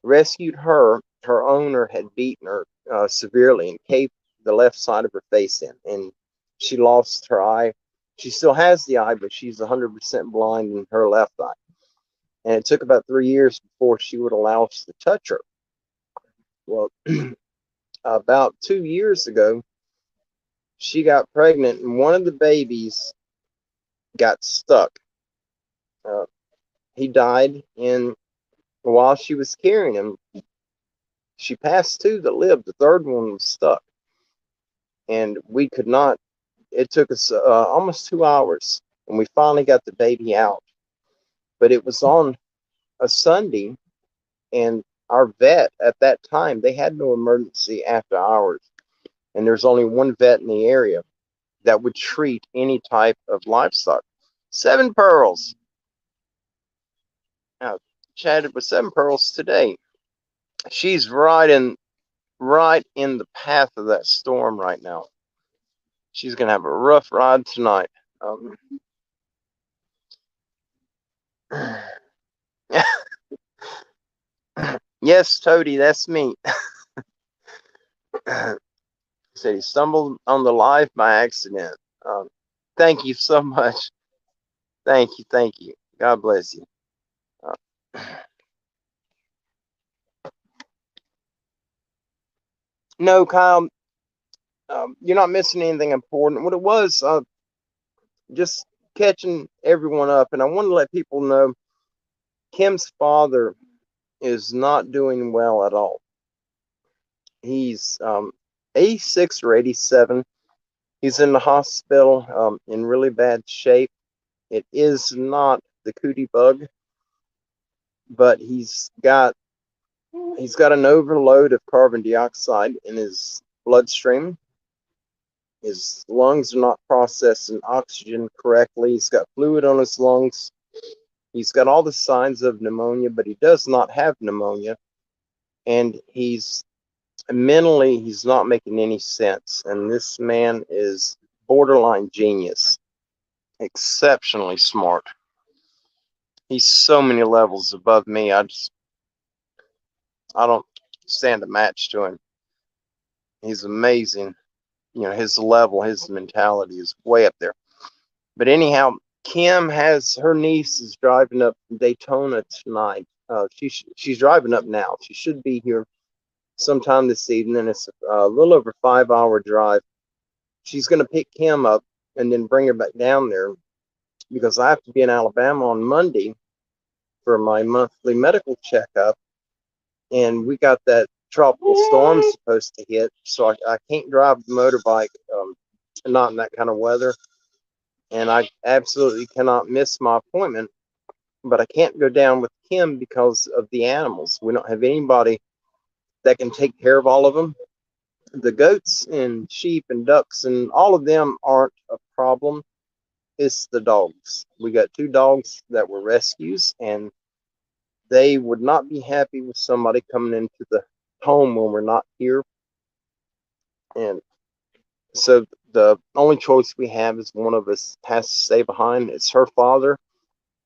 rescued her, her owner had beaten her severely and caved the left side of her face in, and she lost her eye. She still has the eye, but she's 100% blind in her left eye. And it took about 3 years before she would allow us to touch her. Well, about 2 years ago, she got pregnant, and one of the babies got stuck. He died, and while she was carrying him, she passed 2 that lived. The third one was stuck, and we could not. It took us almost 2 hours, and we finally got the baby out. But it was on a Sunday, and our vet at that time, they had no emergency after hours, and there's only one vet in the area that would treat any type of livestock. 7 Pearls. Now, chatted with 7 Pearls today. She's right in the path of that storm right now. She's gonna have a rough ride tonight. Yes, Toady, that's me. Said he stumbled on the live by accident. Thank you so much. Thank you. God bless you. No, Kyle, you're not missing anything important. What it was, just catching everyone up, and I want to let people know Kim's father is not doing well at all. He's 86 or 87. He's in the hospital in really bad shape. It is not the cootie bug, but he's got an overload of carbon dioxide in his bloodstream. His lungs are not processing oxygen correctly. He's got fluid on his lungs. He's got all the signs of pneumonia, but he does not have pneumonia. And he's not making any sense. And this man is borderline genius. Exceptionally smart. He's so many levels above me. I don't stand a match to him. He's amazing. You know, his level, his mentality is way up there. But anyhow, Kim has her niece is driving up from Daytona tonight. She's driving up now. She should be here sometime this evening. It's a little over 5 hour drive. She's going to pick Kim up and then bring her back down there because I have to be in Alabama on Monday for my monthly medical checkup. And we got that tropical storm supposed to hit, so I can't drive the motorbike, not in that kind of weather. And I absolutely cannot miss my appointment, but I can't go down with Kim because of the animals. We don't have anybody that can take care of all of them. The goats and sheep and ducks and all of them aren't a problem. It's the dogs. We got 2 dogs that were rescues, and they would not be happy with somebody coming into the home when we're not here. And so the only choice we have is one of us has to stay behind. It's her father,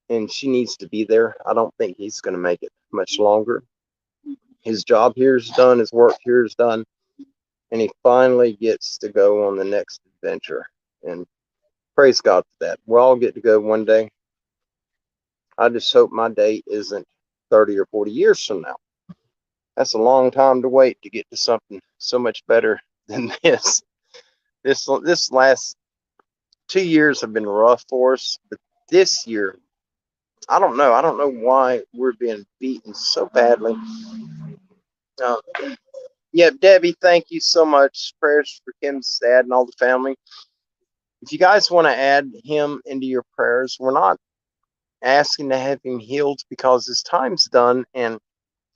and she needs to be there. I don't think he's going to make it much longer. His job here is done, his work here is done, and he finally gets to go on the next adventure. And praise God for that. We'll all get to go one day. I just hope my date isn't 30 or 40 years from now. That's a long time to wait to get to something so much better than this. This last 2 years have been rough for us, but this year, I don't know. I don't know why we're being beaten so badly. Uh, yeah, Debbie, thank you so much. Prayers for Kim's dad and all the family. If you guys want to add him into your prayers, we're not asking to have him healed because his time's done, and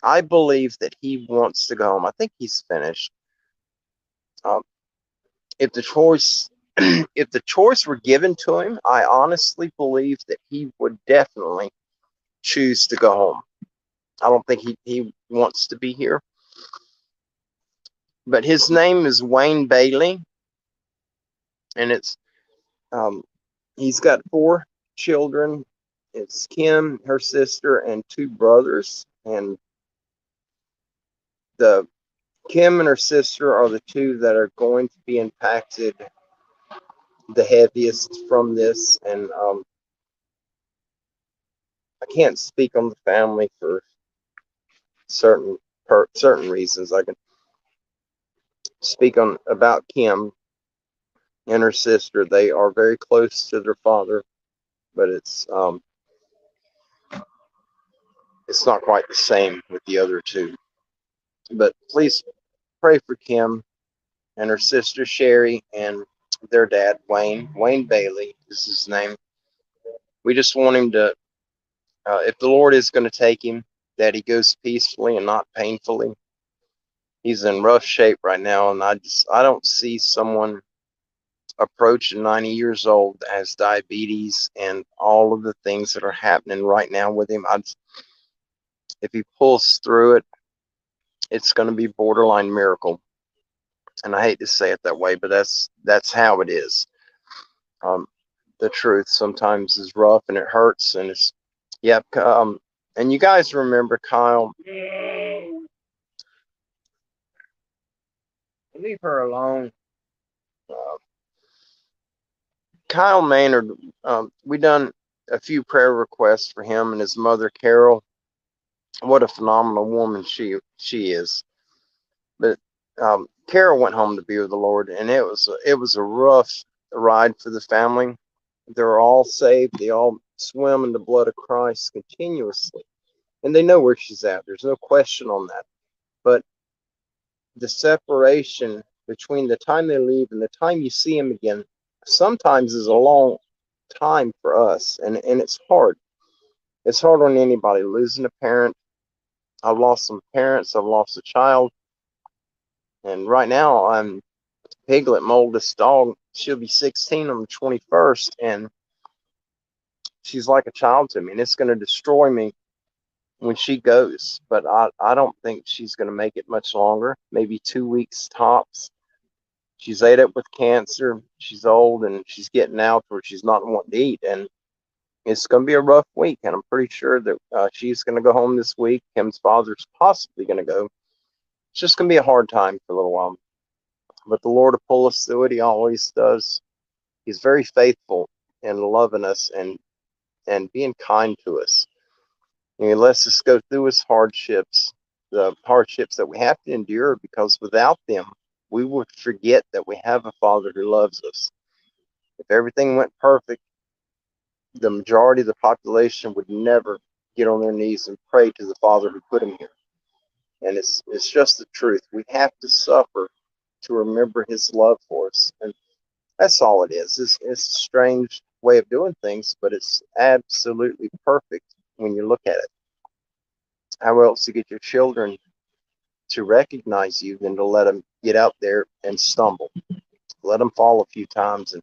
I believe that he wants to go home. I think he's finished. Um, if the choice, if the choice were given to him, I honestly believe that he would definitely choose to go home. I don't think he wants to be here. But his name is Wayne Bailey, and it's he's got 4 children. It's Kim, her sister, and 2 brothers. And the Kim and her sister are the 2 that are going to be impacted the heaviest from this. And I can't speak on the family for certain reasons. I can speak on about Kim and her sister. They are very close to their father, but it's not quite the same with the other 2. But please pray for Kim and her sister Sherry and their dad Wayne Bailey is his name. We just want him to, if the Lord is going to take him, that he goes peacefully and not painfully. He's in rough shape right now, and I don't see someone approaching 90 years old that has diabetes and all of the things that are happening right now with him. If he pulls through it, it's going to be borderline miracle. And I hate to say it that way, but that's how it is. The truth sometimes is rough and it hurts, and it's yep. And you guys remember Kyle? Leave her alone. Uh, Kyle Maynard. We done a few prayer requests for him and his mother Carol. What a phenomenal woman she is. But Carol went home to be with the Lord, and it was a rough ride for the family. They're all saved. They all swim in the blood of Christ continuously, and they know where she's at. There's no question on that. But the separation between the time they leave and the time you see them again sometimes is a long time for us, and it's hard. It's hard on anybody losing a parent. I've lost some parents. I've lost a child. And right now, I'm Piglet, my oldest dog. She'll be 16 on the 21st, and she's like a child to me. And it's going to destroy me when she goes. But I don't think she's going to make it much longer. Maybe 2 weeks tops. She's ate up with cancer. She's old, and she's getting out where she's not wanting to eat. And it's going to be a rough week. And I'm pretty sure that she's going to go home this week. Kim's father's possibly going to go. It's just going to be a hard time for a little while. But the Lord will pull us through it. He always does. He's very faithful in loving us and being kind to us. And he lets us go through his hardships the hardships that we have to endure, because without them, we would forget that we have a Father who loves us. If everything went perfect, the majority of the population would never get on their knees and pray to the Father who put them here. And it's just the truth. We have to suffer to remember his love for us. And that's all it is. It's a strange way of doing things, but it's absolutely perfect when you look at it. How else to get your children to recognize you than to let them get out there and stumble? Let them fall a few times, and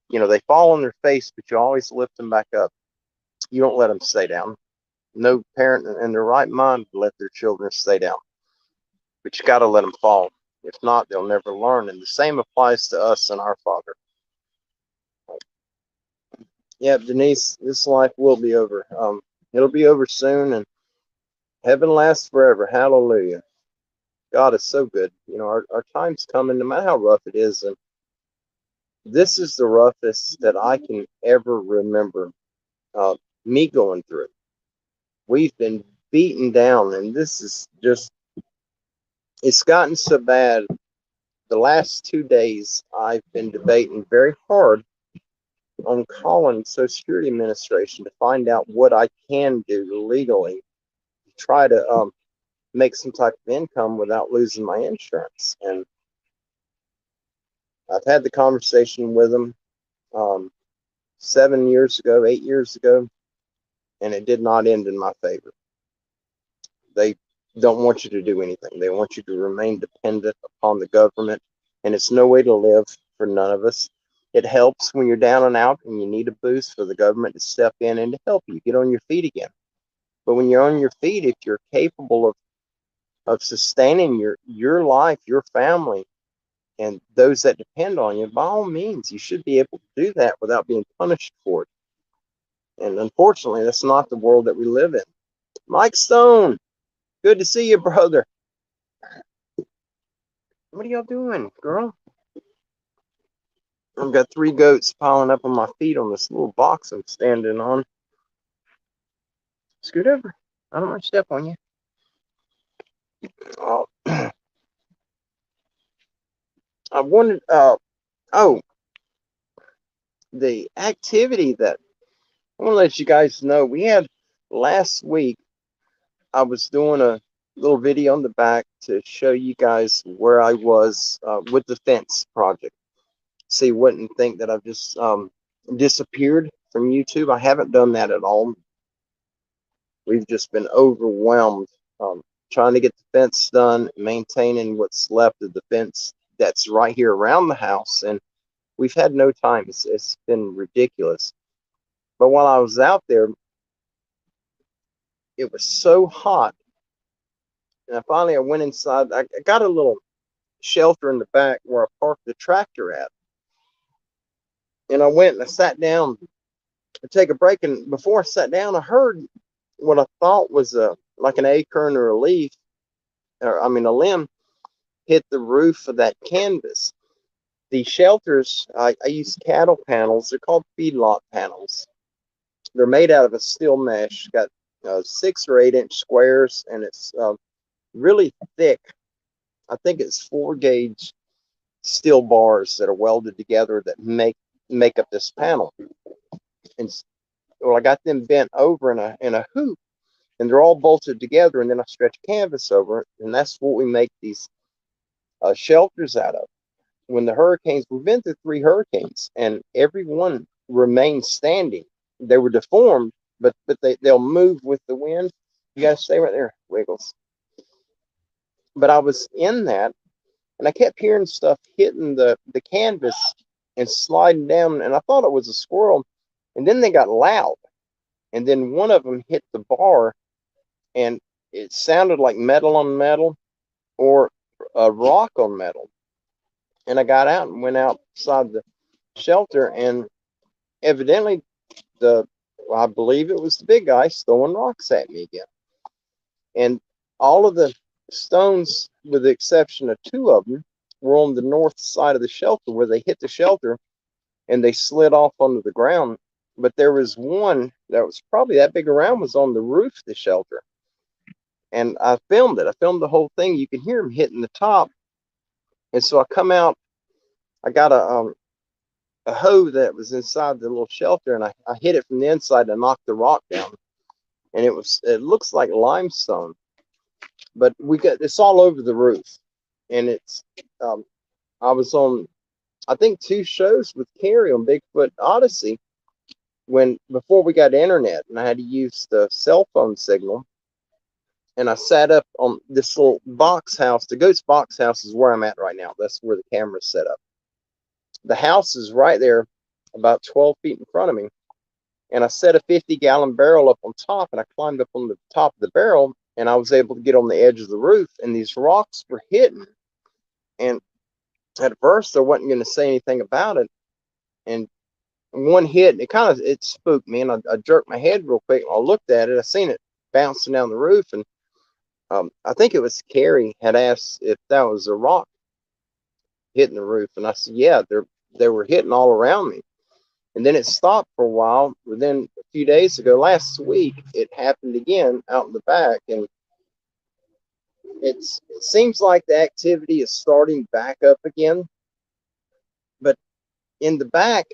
they fall on their face, but you always lift them back up. You don't let them stay down. No parent in their right mind would let their children stay down, but you got to let them fall. If not, they'll never learn. And the same applies to us and our Father. Yeah, Denise, this life will be over. It'll be over soon, and heaven lasts forever. Hallelujah. God is so good. Our time's coming, no matter how rough it is. And this is the roughest that I can ever remember me going through. We've been beaten down, and this is just, it's gotten so bad. The last 2 days, I've been debating very hard on calling Social Security Administration to find out what I can do legally to try to make some type of income without losing my insurance. And I've had the conversation with them 7 years ago, 8 years ago, and it did not end in my favor. They don't want you to do anything. They want you to remain dependent upon the government, and it's no way to live for none of us. It helps when you're down and out and you need a boost for the government to step in and to help you get on your feet again. But when you're on your feet, if you're capable of sustaining your life, your family, and those that depend on you, by all means, you should be able to do that without being punished for it. And unfortunately, that's not the world that we live in. Mike Stone, good to see you, brother. What are y'all doing, girl? I've got 3 goats piling up on my feet on this little box I'm standing on. Scoot over. I don't want to step on you. Oh. I wanted, the activity that I want to let you guys know. We had last week, I was doing a little video on the back to show you guys where I was with the fence project. So you wouldn't think that I've just disappeared from YouTube. I haven't done that at all. We've just been overwhelmed trying to get the fence done, maintaining what's left of the fence that's right here around the house. And we've had no time. It's been ridiculous. But while I was out there, it was so hot. And I went inside. I got a little shelter in the back where I parked the tractor at. And I went and I sat down to take a break. And before I sat down, I heard what I thought was like an acorn or a leaf, a limb, hit the roof of that canvas. The shelters, I use cattle panels. They're called feedlot panels. They're made out of a steel mesh. Got 6 or 8 inch squares, and it's really thick. I think it's 4 gauge steel bars that are welded together that make up this panel. And I got them bent over in a hoop, and they're all bolted together. And then I stretch canvas over it, and that's what we make these shelters out of. When the hurricanes, we've been through 3 hurricanes, and every one remained standing. They were deformed, but they'll move with the wind. You gotta stay right there, Wiggles. But I was in that, and I kept hearing stuff hitting the canvas and sliding down, and I thought it was a squirrel. And then they got loud, and then one of them hit the bar, and it sounded like metal on metal or a rock on metal. And I got out and went outside the shelter, and evidently I believe it was the big guy throwing rocks at me again. And all of the stones, with the exception of 2 of them, were on the north side of the shelter where they hit the shelter and they slid off onto the ground. But there was one that was probably that big around, was on the roof of the shelter. and I filmed it. I filmed the whole thing. You can hear him hitting the top. And so I come out. I got a hoe that was inside the little shelter, and I hit it from the inside and knocked the rock down. And it looks like limestone, but it's all over the roof. And um, I was on, I think, 2 shows with Carrie on Bigfoot Odyssey before we got internet, and I had to use the cell phone signal. And I sat up on this little box house. The Goat's box house is where I'm at right now. That's where the camera's set up. The house is right there, about 12 feet in front of me. And I set a 50-gallon barrel up on top, and I climbed up on the top of the barrel, and I was able to get on the edge of the roof, and these rocks were hitting. And at first, I wasn't going to say anything about it. And one hit, and it spooked me, and I jerked my head real quick. And I looked at it. I seen it bouncing down the roof, and I think it was Carrie had asked if that was a rock hitting the roof, and I said, yeah, they were hitting all around me. And then it stopped for a while. But then a few days ago, last week, it happened again out in the back, and it seems like the activity is starting back up again. But in the back,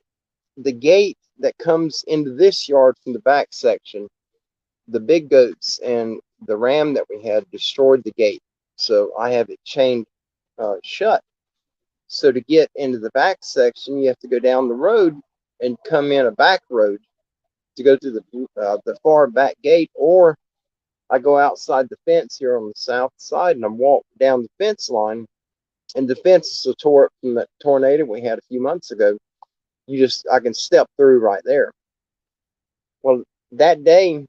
the gate that comes into this yard from the back section, the big goats and the ram that we had destroyed the gate. So I have it chained shut. So to get into the back section, you have to go down the road and come in a back road to go to the far back gate, or I go outside the fence here on the south side and I walk down the fence line, and the fence is tore up from that tornado we had a few months ago. I can step through right there. Well, that day,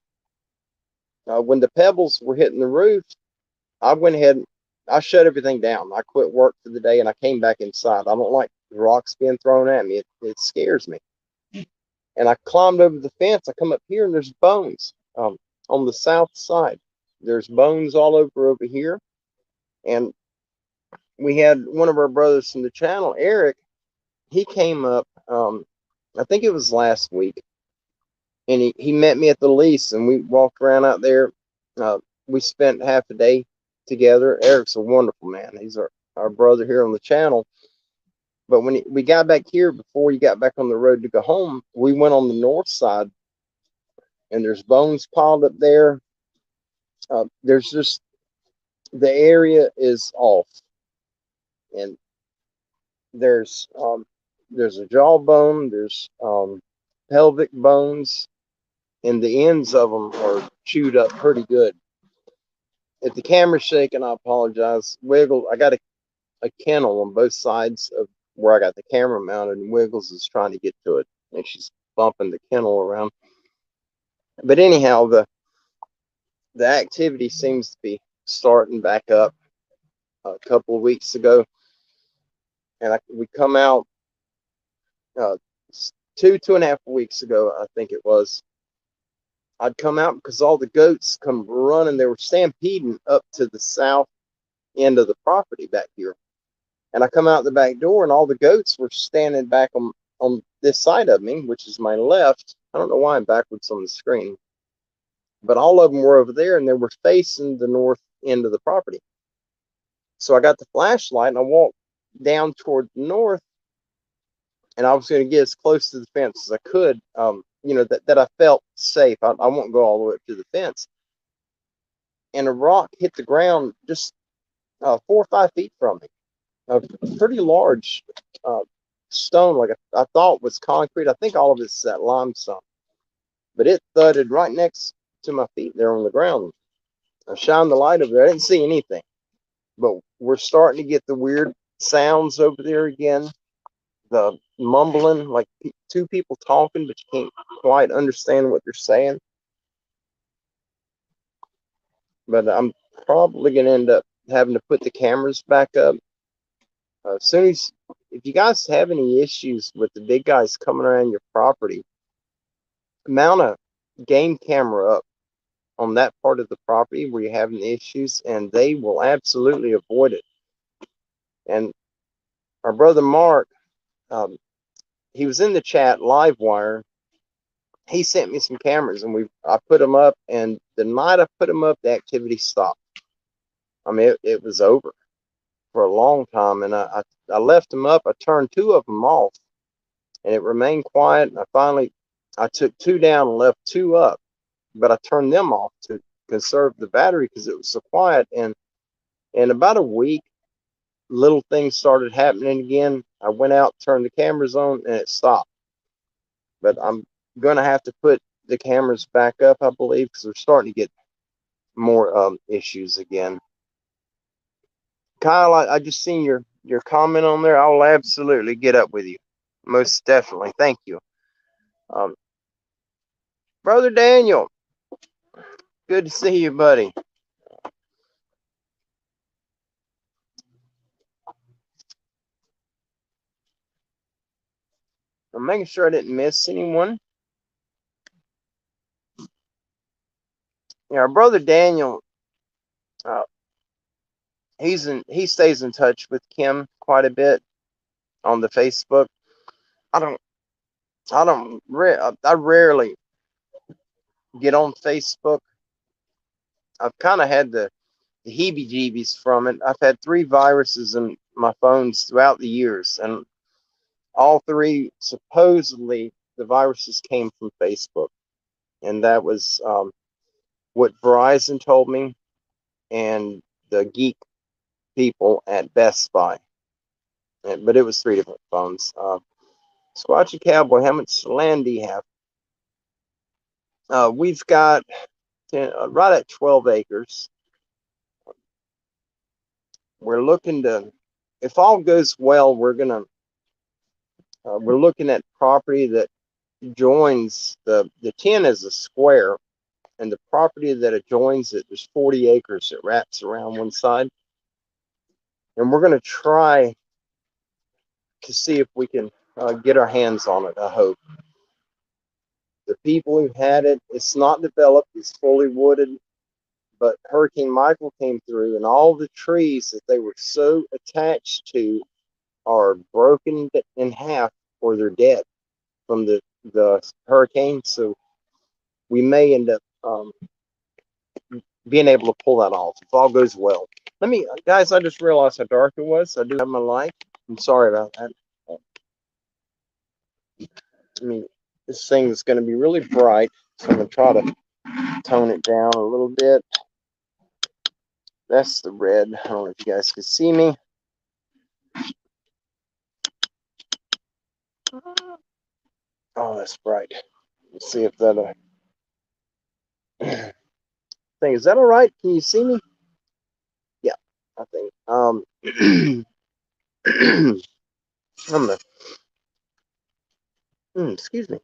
when the pebbles were hitting the roof, I went ahead, I shut everything down. I quit work for the day and I came back inside. I don't like rocks being thrown at me. It scares me. And I climbed over the fence. I come up here and there's bones on the south side. There's bones all over here. And we had one of our brothers from the channel, Eric. He came up, I think it was last week, and he met me at the lease, and we walked around out there. We spent half a day together. Eric's a wonderful man. He's our brother here on the channel. But when we got back here, before he got back on the road to go home, we went on the north side, and there's bones piled up there. There's just, the area is off, and there's a jawbone, there's pelvic bones, and the ends of them are chewed up pretty good. If the camera's shaking, I apologize. Wiggle, I got a kennel on both sides of where I got the camera mounted, and Wiggles is trying to get to it, and she's bumping the kennel around. But anyhow, the activity seems to be starting back up. A couple of weeks ago, and we come out 2.5 weeks ago, I think it was. I'd come out because all the goats come running. They were stampeding up to the south end of the property back here. And I come out the back door, and all the goats were standing back on this side of me, which is my left. I don't know why I'm backwards on the screen. But all of them were over there, and they were facing the north end of the property. So I got the flashlight, and I walked down toward the north, and I was going to get as close to the fence as I could, that I felt safe. I won't go all the way up to the fence. And a rock hit the ground just 4 or 5 feet from me. A pretty large stone, like I thought was concrete. I think all of it's that limestone. But it thudded right next to my feet there on the ground. I shined the light over there. I didn't see anything. But we're starting to get the weird sounds over there again. The mumbling, like 2 people talking, but you can't quite understand what they're saying. But I'm probably going to end up having to put the cameras back up. As soon as, if you guys have any issues with the big guys coming around your property, mount a game camera up on that part of the property where you're having the issues, and they will absolutely avoid it. And our brother Mark, he was in the chat, Livewire. he sent me some cameras, and I put them up, and the night I put them up, the activity stopped. I mean, it was over for a long time, and I left them up. I turned 2 of them off, and it remained quiet. And I took 2 down and left 2 up, but I turned them off to conserve the battery because it was so quiet. And in about a week, little things started happening again. I went out, turned the cameras on, and it stopped. But I'm going to have to put the cameras back up, I believe, because we're starting to get more issues again. Kyle, I just seen your comment on there. I'll absolutely get up with you. Most definitely. Thank you. Um, Brother Daniel, good to see you, buddy. I'm making sure I didn't miss anyone. Yeah, our brother Daniel, uh, he stays in touch with Kim quite a bit on the Facebook. I don't I rarely get on Facebook. I've kind of had the heebie-jeebies from it. I've had 3 viruses in my phones throughout the years, and all 3 supposedly the viruses came from Facebook, and that was what Verizon told me, and the geek people at Best Buy. But it was 3 different phones. Squatchy Cowboy, how much land do you have? We've got right at 12 acres. We're looking to, if all goes well, we're looking at property that joins the 10 is a square, and the property that adjoins it, there's 40 acres that wraps around one side, and we're going to try to see if we can get our hands on it. I hope. The people who had it, it's not developed, it's fully wooded, but Hurricane Michael came through, and all the trees that they were so attached to are broken in half, or they're dead from the hurricane. So we may end up being able to pull that off if all goes well. Guys, I just realized how dark it was. I do have my light. I'm sorry about that. I mean, this thing is going to be really bright, so I'm going to try to tone it down a little bit. That's the red. I don't know if you guys can see me. Oh, that's bright. Let's see if that thing is that all right? Can you see me? Yeah, I think. I'm gonna. Excuse me.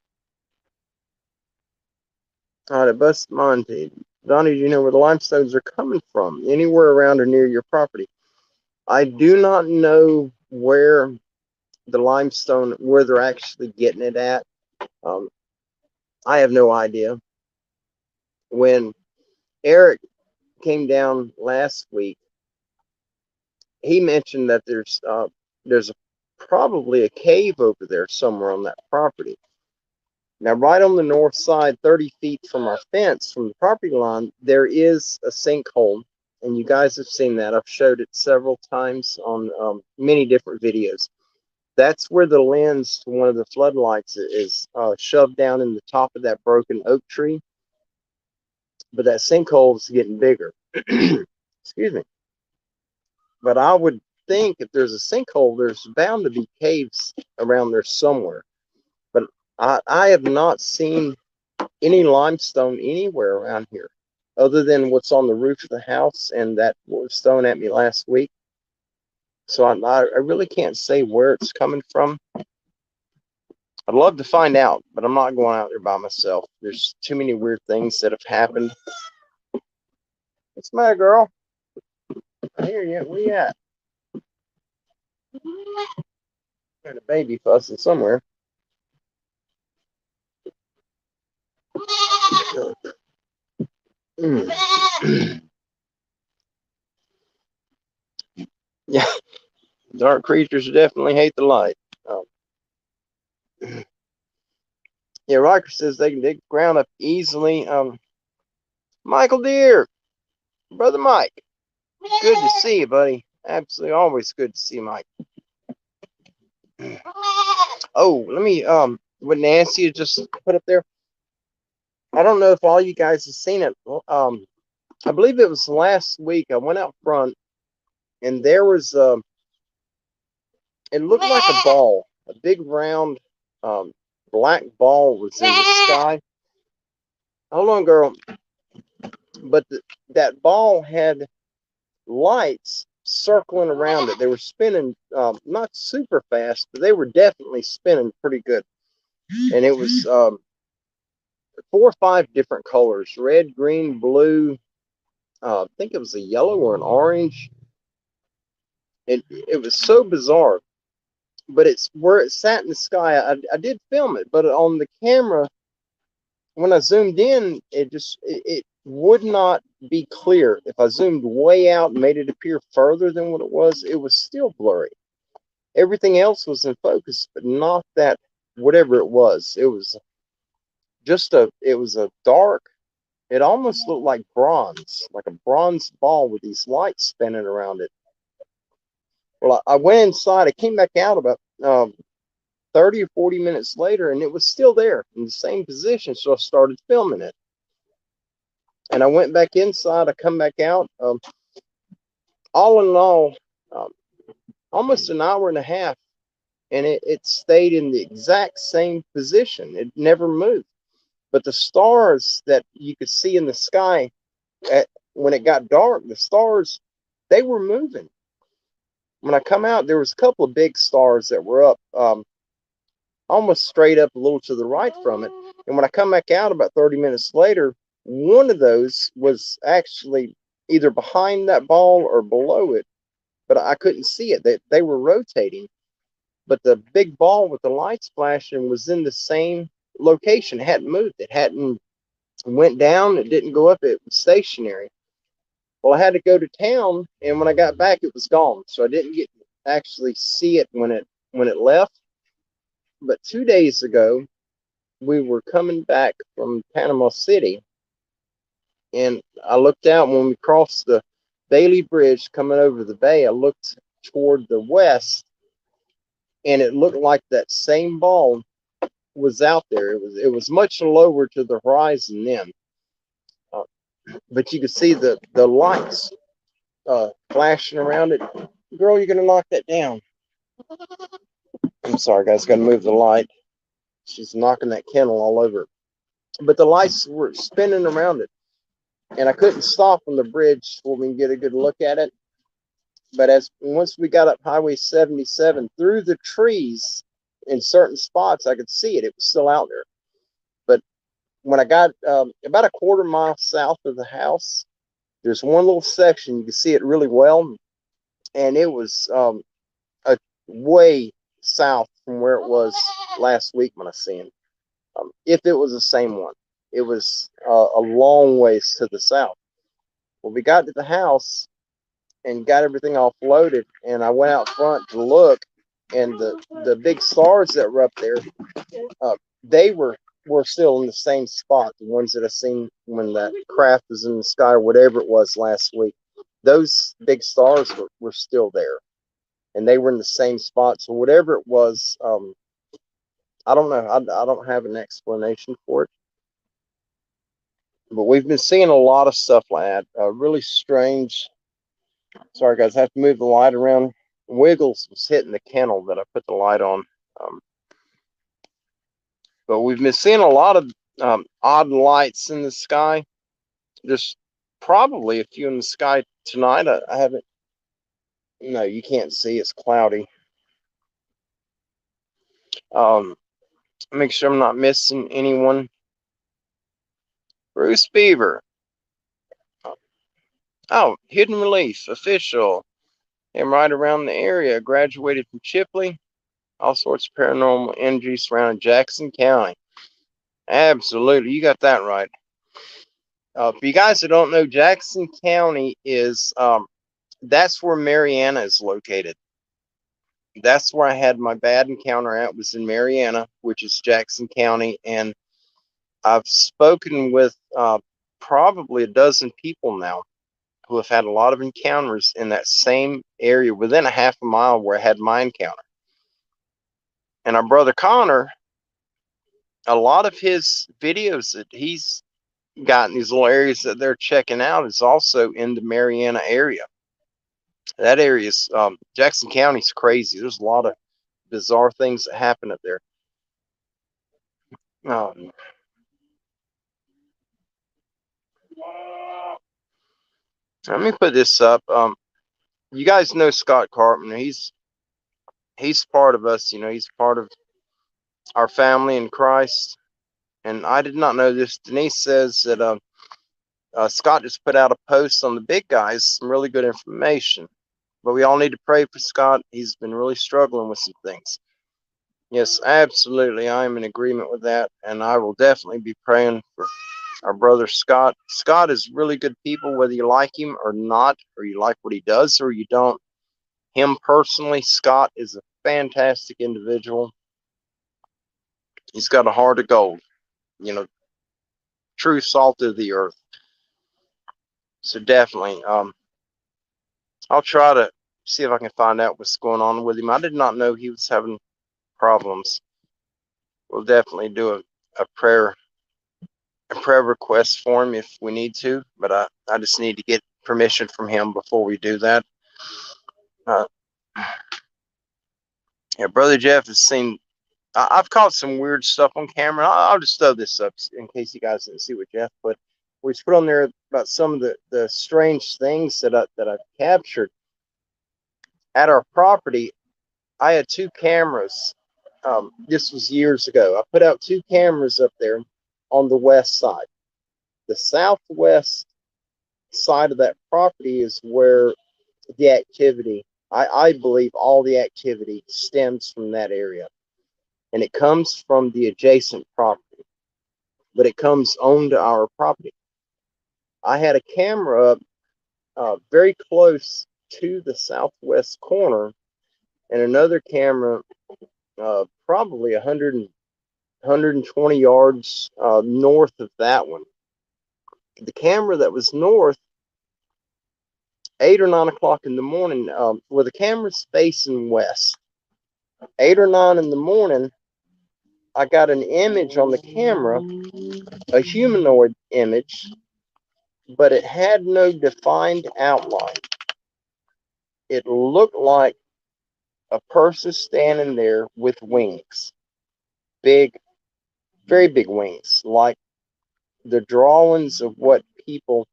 All right, I bust Monty. Donnie, do you know where the limestones are coming from? Anywhere around or near your property? I do not know where where they're actually getting it at. I have no idea. When Eric came down last week, he mentioned that there's probably a cave over there somewhere on that property. Now, right on the north side, 30 feet from our fence, from the property line, there is a sinkhole, and you guys have seen that. I've showed it several times on many different videos. That's where the lens to one of the floodlights is shoved down in the top of that broken oak tree. But that sinkhole is getting bigger. Excuse me. But I would think if there's a sinkhole, there's bound to be caves around there somewhere. But I have not seen any limestone anywhere around here other than what's on the roof of the house and that was thrown at me last week. So I really can't say where it's coming from. I'd love to find out, but I'm not going out there by myself. There's too many weird things that have happened. What's the matter, girl? I hear you. Where you at? Got a baby fussing somewhere. Yeah, dark creatures definitely hate the light. Yeah, Riker says they can dig the ground up easily. Michael Deere, brother Mike, good to see you, buddy. Absolutely, always good to see Mike. Oh, let me what Nancy just put up there. I don't know if all you guys have seen it. I believe it was last week. I went out front, and there was it looked like a ball, a big round black ball was in the sky. Hold on, girl. But that ball had lights circling around it. They were spinning not super fast, but they were definitely spinning pretty good. And it was 4 or 5 different colors: red, green, blue. I think it was a yellow or an orange. It was so bizarre, but it's where it sat in the sky. I did film it, but on the camera, when I zoomed in, it would not be clear. If I zoomed way out and made it appear further than what it was still blurry. Everything else was in focus, but not that whatever it was. It was a dark, it almost looked like a bronze ball with these lights spinning around it. Well, I went inside. I came back out about 30 or 40 minutes later, and it was still there in the same position. So I started filming it. And I went back inside. I come back out. All in all, um, almost an hour and a half, and it stayed in the exact same position. It never moved. But the stars that you could see in the sky when it got dark, the stars, they were moving. When I come out, there was a couple of big stars that were up almost straight up a little to the right from it. And when I come back out about 30 minutes later, one of those was actually either behind that ball or below it, but I couldn't see it. They were rotating, but the big ball with the lights flashing was in the same location. It hadn't moved. It hadn't went down. It didn't go up. It was stationary. Well, I had to go to town, and when I got back, it was gone. So I didn't get to actually see it when it left. But 2 days ago, we were coming back from Panama City, and I looked out when we crossed the Bailey Bridge coming over the bay. I looked toward the west, and it looked like that same ball was out there. It was much lower to the horizon then, but you could see the lights flashing around it. Girl, you're gonna knock that down. I'm sorry, guys. Got to move the light. She's knocking that kennel all over. But the lights were spinning around it, and I couldn't stop on the bridge so we can get a good look at it. But once we got up Highway 77 through the trees, in certain spots, I could see it. It was still out there. But when I got about a quarter mile south of the house, there's one little section you can see it really well, and it was a way south from where it was last week when I seen it. If it was the same one, it was a long ways to the south. Well, we got to the house and got everything offloaded, and I went out front to look, and the big stars that were up there, they were still in the same spot. The ones that I seen when that craft was in the sky or whatever it was last week, those big stars were still there, and they were in the same spot. So whatever it was, I don't know. I don't have an explanation for it. But we've been seeing a lot of stuff like that. Really strange. Sorry, guys. I have to move the light around. Wiggles was hitting the kennel that I put the light on. But we've been seeing a lot of odd lights in the sky. There's probably a few in the sky tonight. I haven't. No, you can't see. It's cloudy. Make sure I'm not missing anyone. Bruce Beaver. Oh, Hidden Relief official. I'm right around the area. Graduated from Chipley. All sorts of paranormal energy surrounding Jackson County. Absolutely, you got that right. For you guys that don't know, Jackson County is that's where Mariana is located. That's where I had my bad encounter at, was in Marianna, which is Jackson County. And I've spoken with probably a dozen people now who have had a lot of encounters in that same area within a half a mile where I had my encounter. And our brother Connor, a lot of his videos that he's got in these little areas that they're checking out is also in the Marianna area. That area is, Jackson County's crazy. There's a lot of bizarre things that happen up there. Um, Let me put this up. You guys know Scott Carpenter. He's part of us. You know, he's part of our family in Christ. And I did not know this. Denise says that Scott just put out a post on the big guys, some really good information. But we all need to pray for Scott. He's been really struggling with some things. Yes, absolutely. I am in agreement with that. And I will definitely be praying for our brother Scott. Scott is really good people, whether you like him or not, or you like what he does or you don't. Him personally, Scott is a fantastic individual. He's got a heart of gold, you know, true salt of the earth. So definitely, I'll try to see if I can find out what's going on with him. I did not know he was having problems. We'll definitely do a prayer request for him if we need to, but I just need to get permission from him before we do that. Yeah, Brother Jeff has seen. I've caught some weird stuff on camera. I'll just throw this up in case you guys didn't see what Jeff put. We put on there about some of the strange things that I've captured at our property. I had 2 cameras. This was years ago. I put out 2 cameras up there on the west side. The southwest side of that property is where the activity, I believe all the activity stems from that area. And it comes from the adjacent property, but it comes onto our property. I had a camera up very close to the southwest corner and another camera probably 120 yards north of that one. The camera that was north, 8 or 9 o'clock in the morning, where the camera's facing west, 8 or 9 in the morning, I got an image on the camera, a humanoid image, but it had no defined outline. It looked like a person standing there with wings, big, very big wings, like the drawings of what people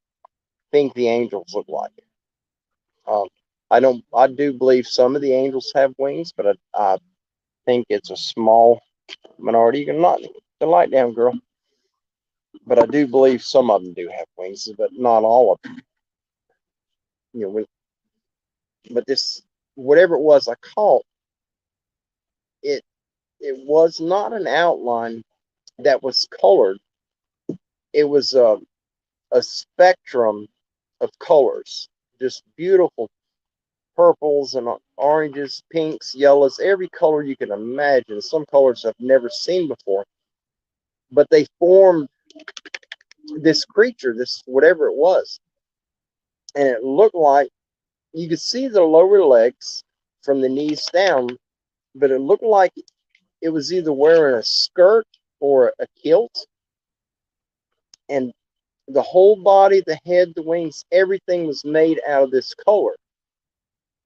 think the angels look like. Um, I do believe some of the angels have wings, but I think it's a small minority. You can knock the light down, girl. But I do believe some of them do have wings, but not all of them. You know, but this, whatever it was I caught, it was not an outline that was colored. It was a spectrum of colors, just beautiful purples and oranges, pinks, yellows, every color you can imagine. Some colors I've never seen before, but they formed this creature, this whatever it was, and it looked like you could see the lower legs from the knees down, but it looked like it was either wearing a skirt or a kilt, and the whole body, the head, the wings, everything was made out of this color,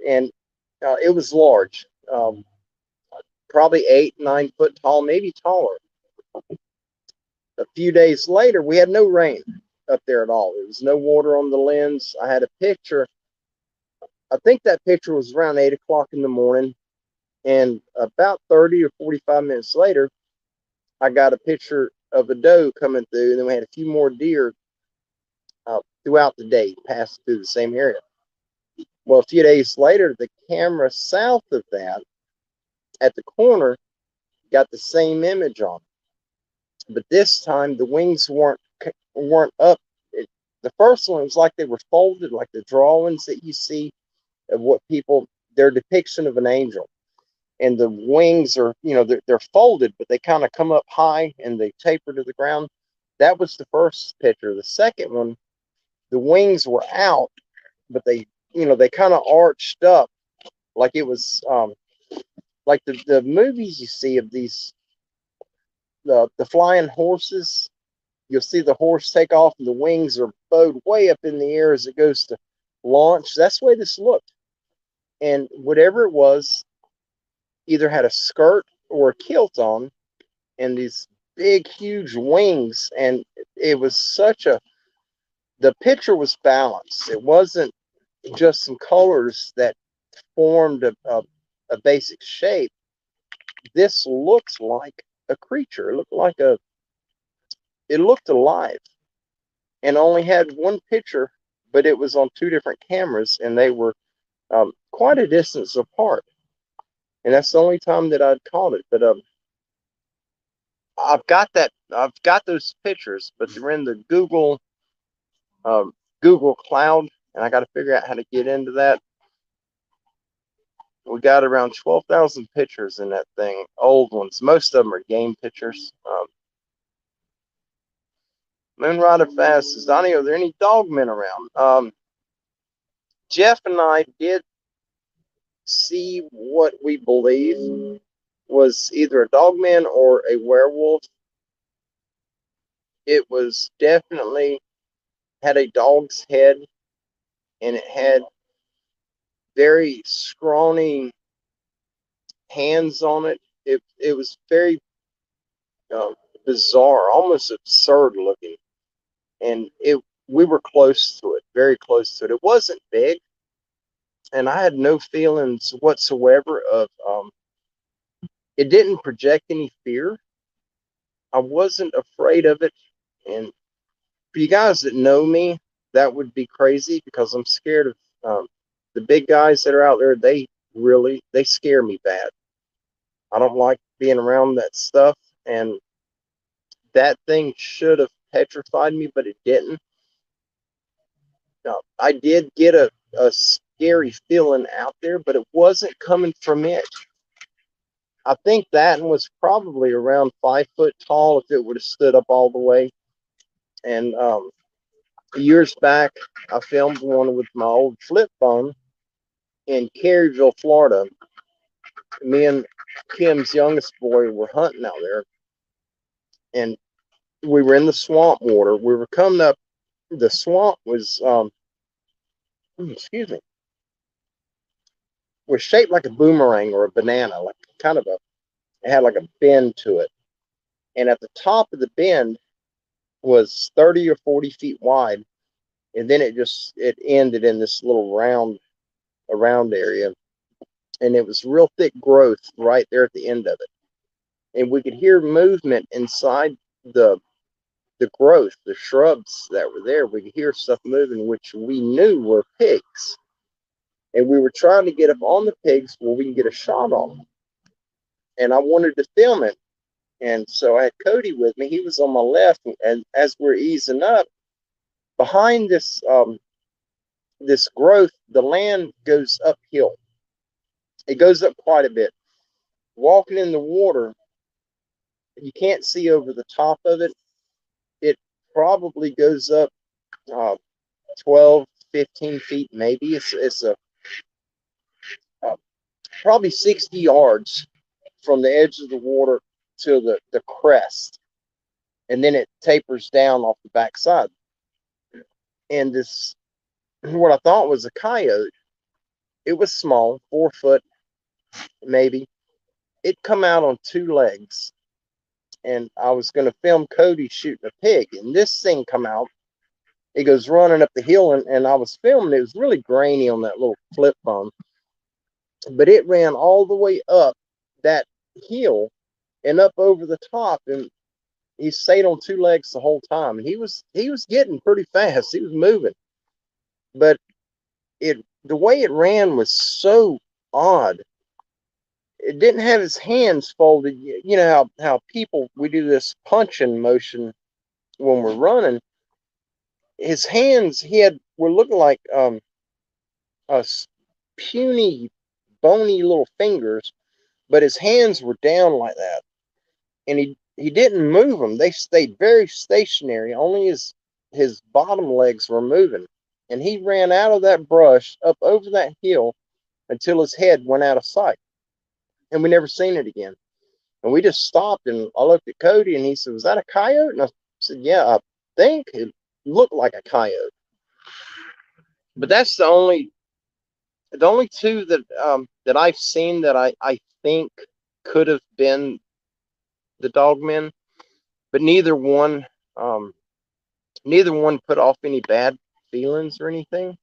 and it was large, probably 8, 9 foot tall, maybe taller. A few days later, we had no rain up there at all. There was no water on the lens. I had a picture. I think that picture was around 8 o'clock in the morning. And about 30 or 45 minutes later, I got a picture of a doe coming through. And then we had a few more deer throughout the day passing through the same area. Well, a few days later, the camera south of that at the corner got the same image on. But this time, the wings weren't up. The first one was like they were folded, like the drawings that you see of what people, their depiction of an angel. and the wings are, they're folded, but they kind of come up high and they taper to the ground. That was the first picture. The second one, the wings were out, but they kind of arched up like it was like the movies you see of these the flying horses. You'll see the horse take off and the wings are bowed way up in the air as it goes to launch. That's the way this looked. And whatever it was, either had a skirt or a kilt on and these big, huge wings. And it was the picture was balanced. It wasn't just some colors that formed a basic shape. This looks like a creature. It looked alive and only had one picture, but it was on two different cameras and they were quite a distance apart. And that's the only time that I'd caught it. But I've got those pictures, but they're in the Google Cloud, and I got to figure out how to get into that. We got around 12,000 pictures in that thing, old ones. Most of them are game pictures. Moonrider Fast says, Donnie, are there any dogmen around? Jeff and I did see what we believe was either a dogman or a werewolf. It was definitely had a dog's head, and it had very scrawny hands on it. It was very uh, bizarre, almost absurd looking, and we were close to it, very close to it. It wasn't big, and I had no feelings whatsoever of it didn't project any fear. I wasn't afraid of it, and for you guys that know me, that would be crazy because I'm scared of the big guys that are out there. They scare me bad. I don't like being around that stuff, and that thing should have petrified me, but it didn't. I did get a scary feeling out there, but it wasn't coming from it. I think that one was probably around 5 foot tall if it would have stood up all the way. And years back, I filmed one with my old flip phone in Caryville, Florida. Me and Kim's youngest boy were hunting out there, and we were in the swamp water. We were coming up. The swamp was, excuse me, was shaped like a boomerang or a banana, like kind of it had like a bend to it. And at the top of the bend was 30 or 40 feet wide. And then it ended in this little round area. And it was real thick growth right there at the end of it. And we could hear movement inside the growth, the shrubs that were there. We could hear stuff moving, which we knew were pigs. And we were trying to get up on the pigs where we can get a shot on them. And I wanted to film it. And so I had Cody with me. He was on my left. And as we're easing up, behind this growth, the land goes uphill. It goes up quite a bit. Walking in the water, you can't see over the top of it. It probably goes up 12, 15 feet, maybe. It's probably 60 yards from the edge of the water to the crest. And then it tapers down off the backside. And this, what I thought was a coyote, it was small, 4 foot, maybe. It come out on two legs. And I was going to film Cody shooting a pig. And this thing come out. It goes running up the hill. And I was filming. It was really grainy on that little flip phone. But it ran all the way up that hill and up over the top. And he stayed on two legs the whole time. And he was getting pretty fast. He was moving. But the way it ran was so odd. It didn't have his hands folded. You know how people, we do this punching motion when we're running. His hands, were looking like puny, bony little fingers, but his hands were down like that, and he didn't move them. They stayed very stationary. Only his bottom legs were moving, and he ran out of that brush up over that hill until his head went out of sight, and we never seen it again. And we just stopped, and I looked at Cody, and he said, "Was that a coyote?" And I said, "Yeah, I think it looked like a coyote." But that's the only two that I've seen that I think could have been the dogmen, but um, neither one put off any bad feelings or anything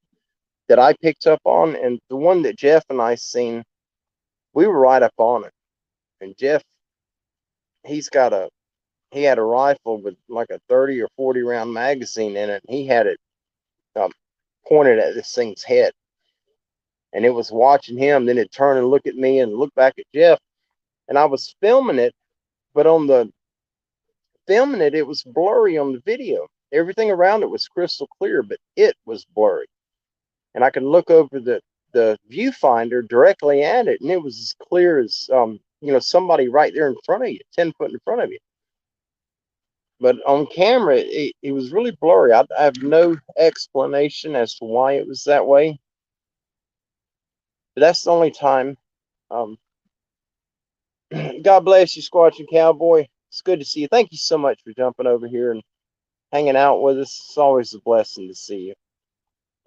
that I picked up on. And the one that Jeff and I seen, we were right up on it. And Jeff, he's got he had a rifle with like a 30 or 40 round magazine in it. He had it um, pointed at this thing's head, and it was watching him. Then it turned and looked at me and looked back at Jeff. And I was filming it, but on the filming it, it was blurry on the video. Everything around it was crystal clear, but it was blurry. And I could look over the viewfinder directly at it, and it was as clear as somebody right there in front of you, 10 foot in front of you. But on camera, it was really blurry. I have no explanation as to why it was that way. But that's the only time. Um, God bless you, Squatching Cowboy. It's good to see you. Thank you so much for jumping over here and hanging out with us. It's always a blessing to see you.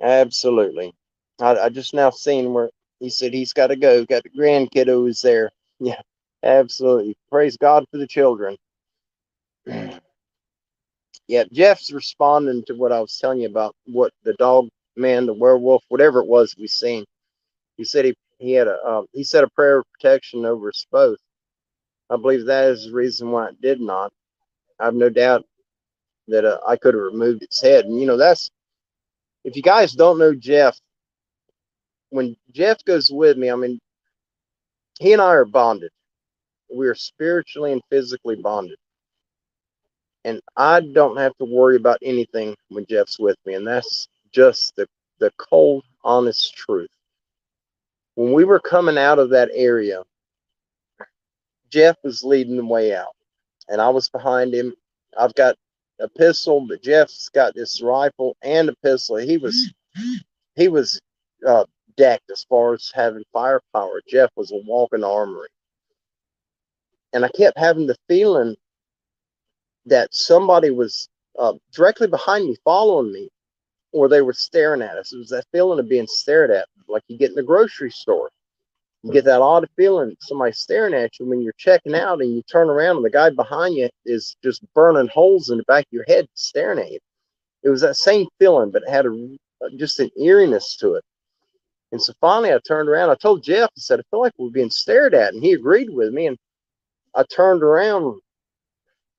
Absolutely. I just now seen where he said he's got to go. Got the grandkiddos there. Yeah, absolutely. Praise God for the children. Yeah, Jeff's responding to what I was telling you about what the dog man, the werewolf, whatever it was we seen. He said he had he said a prayer of protection over us both. I believe that is the reason why it did not. I have no doubt that I could have removed its head. And that's, if you guys don't know Jeff, when Jeff goes with me, I mean, he and I are bonded. We are spiritually and physically bonded. And I don't have to worry about anything when Jeff's with me. And that's just the cold, honest truth. When we were coming out of that area, Jeff was leading the way out, and I was behind him. I've got a pistol, but Jeff's got this rifle and a pistol. He was uh, decked as far as having firepower. Jeff was a walking armory. And I kept having the feeling that somebody was directly behind me, following me, or they were staring at us. It was that feeling of being stared at, like you get in the grocery store. You get that odd feeling, somebody staring at you when you're checking out, and you turn around and the guy behind you is just burning holes in the back of your head staring at you. It was that same feeling, but it had just an eeriness to it. And so finally I turned around. I told Jeff, I said, I feel like we're being stared at. And he agreed with me. And I turned around,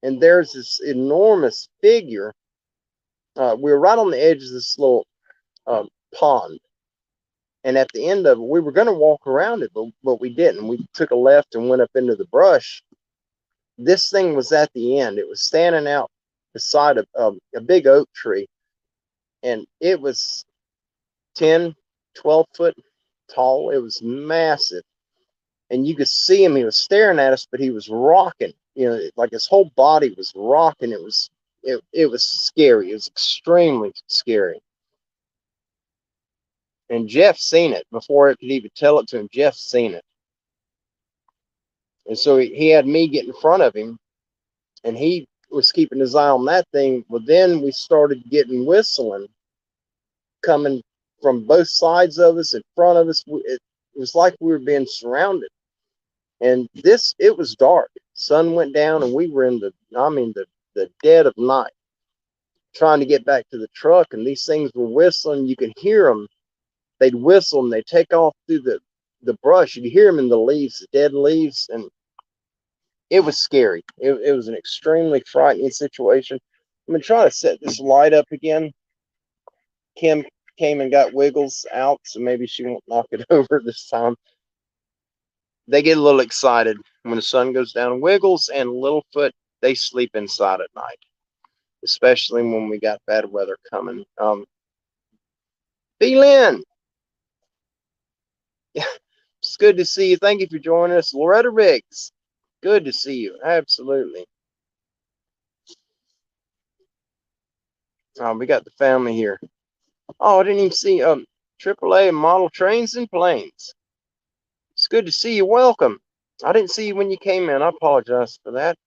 and there's this enormous figure. We were right on the edge of this little pond. And at the end of it, we were going to walk around it, but we didn't. We took a left and went up into the brush. This thing was at the end. It was standing out beside a big oak tree. And it was 10, 12 foot tall. It was massive. And you could see him. He was staring at us, but he was rocking. Like his whole body was rocking. It was scary. It was extremely scary. And Jeff seen it before it could even tell it to him. Jeff seen it. And so he had me get in front of him, and he was keeping his eye on that thing. Well, then we started getting whistling coming from both sides of us, in front of us. It was like we were being surrounded. And it was dark. Sun went down, and we were in the dead of night, trying to get back to the truck. And these things were whistling. You could hear them. They'd whistle, and they'd take off through the brush. You could hear them in the leaves, the dead leaves. And it was scary. It was an extremely frightening situation. I'm going to try to set this light up again. Kim came and got Wiggles out, so maybe she won't knock it over this time. They get a little excited when the sun goes down. Wiggles and Littlefoot, they sleep inside at night, especially when we got bad weather coming. B-Lynn, good to see you. Thank you for joining us. Loretta Riggs, good to see you. Absolutely. We got the family here. Oh, I didn't even see AAA model trains and planes. It's good to see you. Welcome. I didn't see you when you came in. I apologize for that.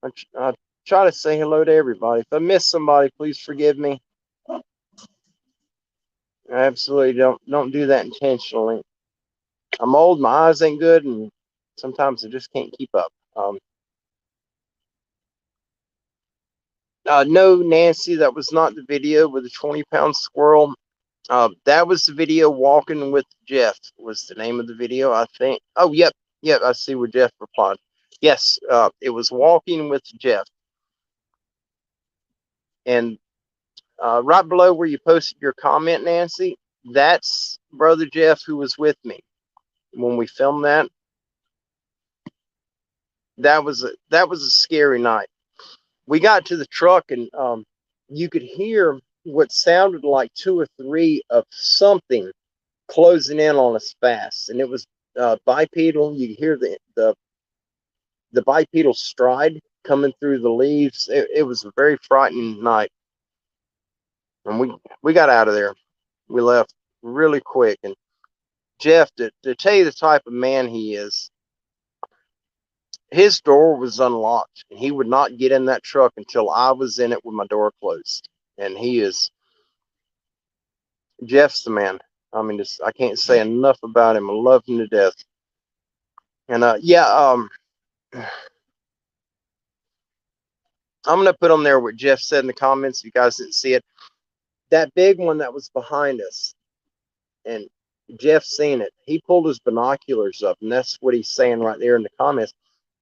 I try to say hello to everybody. If I miss somebody, please forgive me. I absolutely don't do that intentionally. I'm old, my eyes ain't good, and sometimes I just can't keep up. No, Nancy, that was not the video with the 20-pound squirrel. That was the video Walking with Jeff was the name of the video, I think. Oh, yep. I see where Jeff replied. Yes, it was Walking with Jeff. And right below where you posted your comment, Nancy, that's Brother Jeff who was with me when we filmed that. That was a scary night. We got to the truck and you could hear what sounded like two or three of something closing in on us fast, and it was bipedal. You could hear the bipedal stride coming through the leaves. It was a very frightening night, and we got out of there. We left really quick. And Jeff, to tell you the type of man he is, his door was unlocked, and he would not get in that truck until I was in it with my door closed. And Jeff's the man. I mean, I can't say enough about him. I love him to death. And I'm gonna put on there what Jeff said in the comments. If you guys didn't see it, that big one that was behind us, and Jeff seen it. He pulled his binoculars up, and that's what he's saying right there in the comments.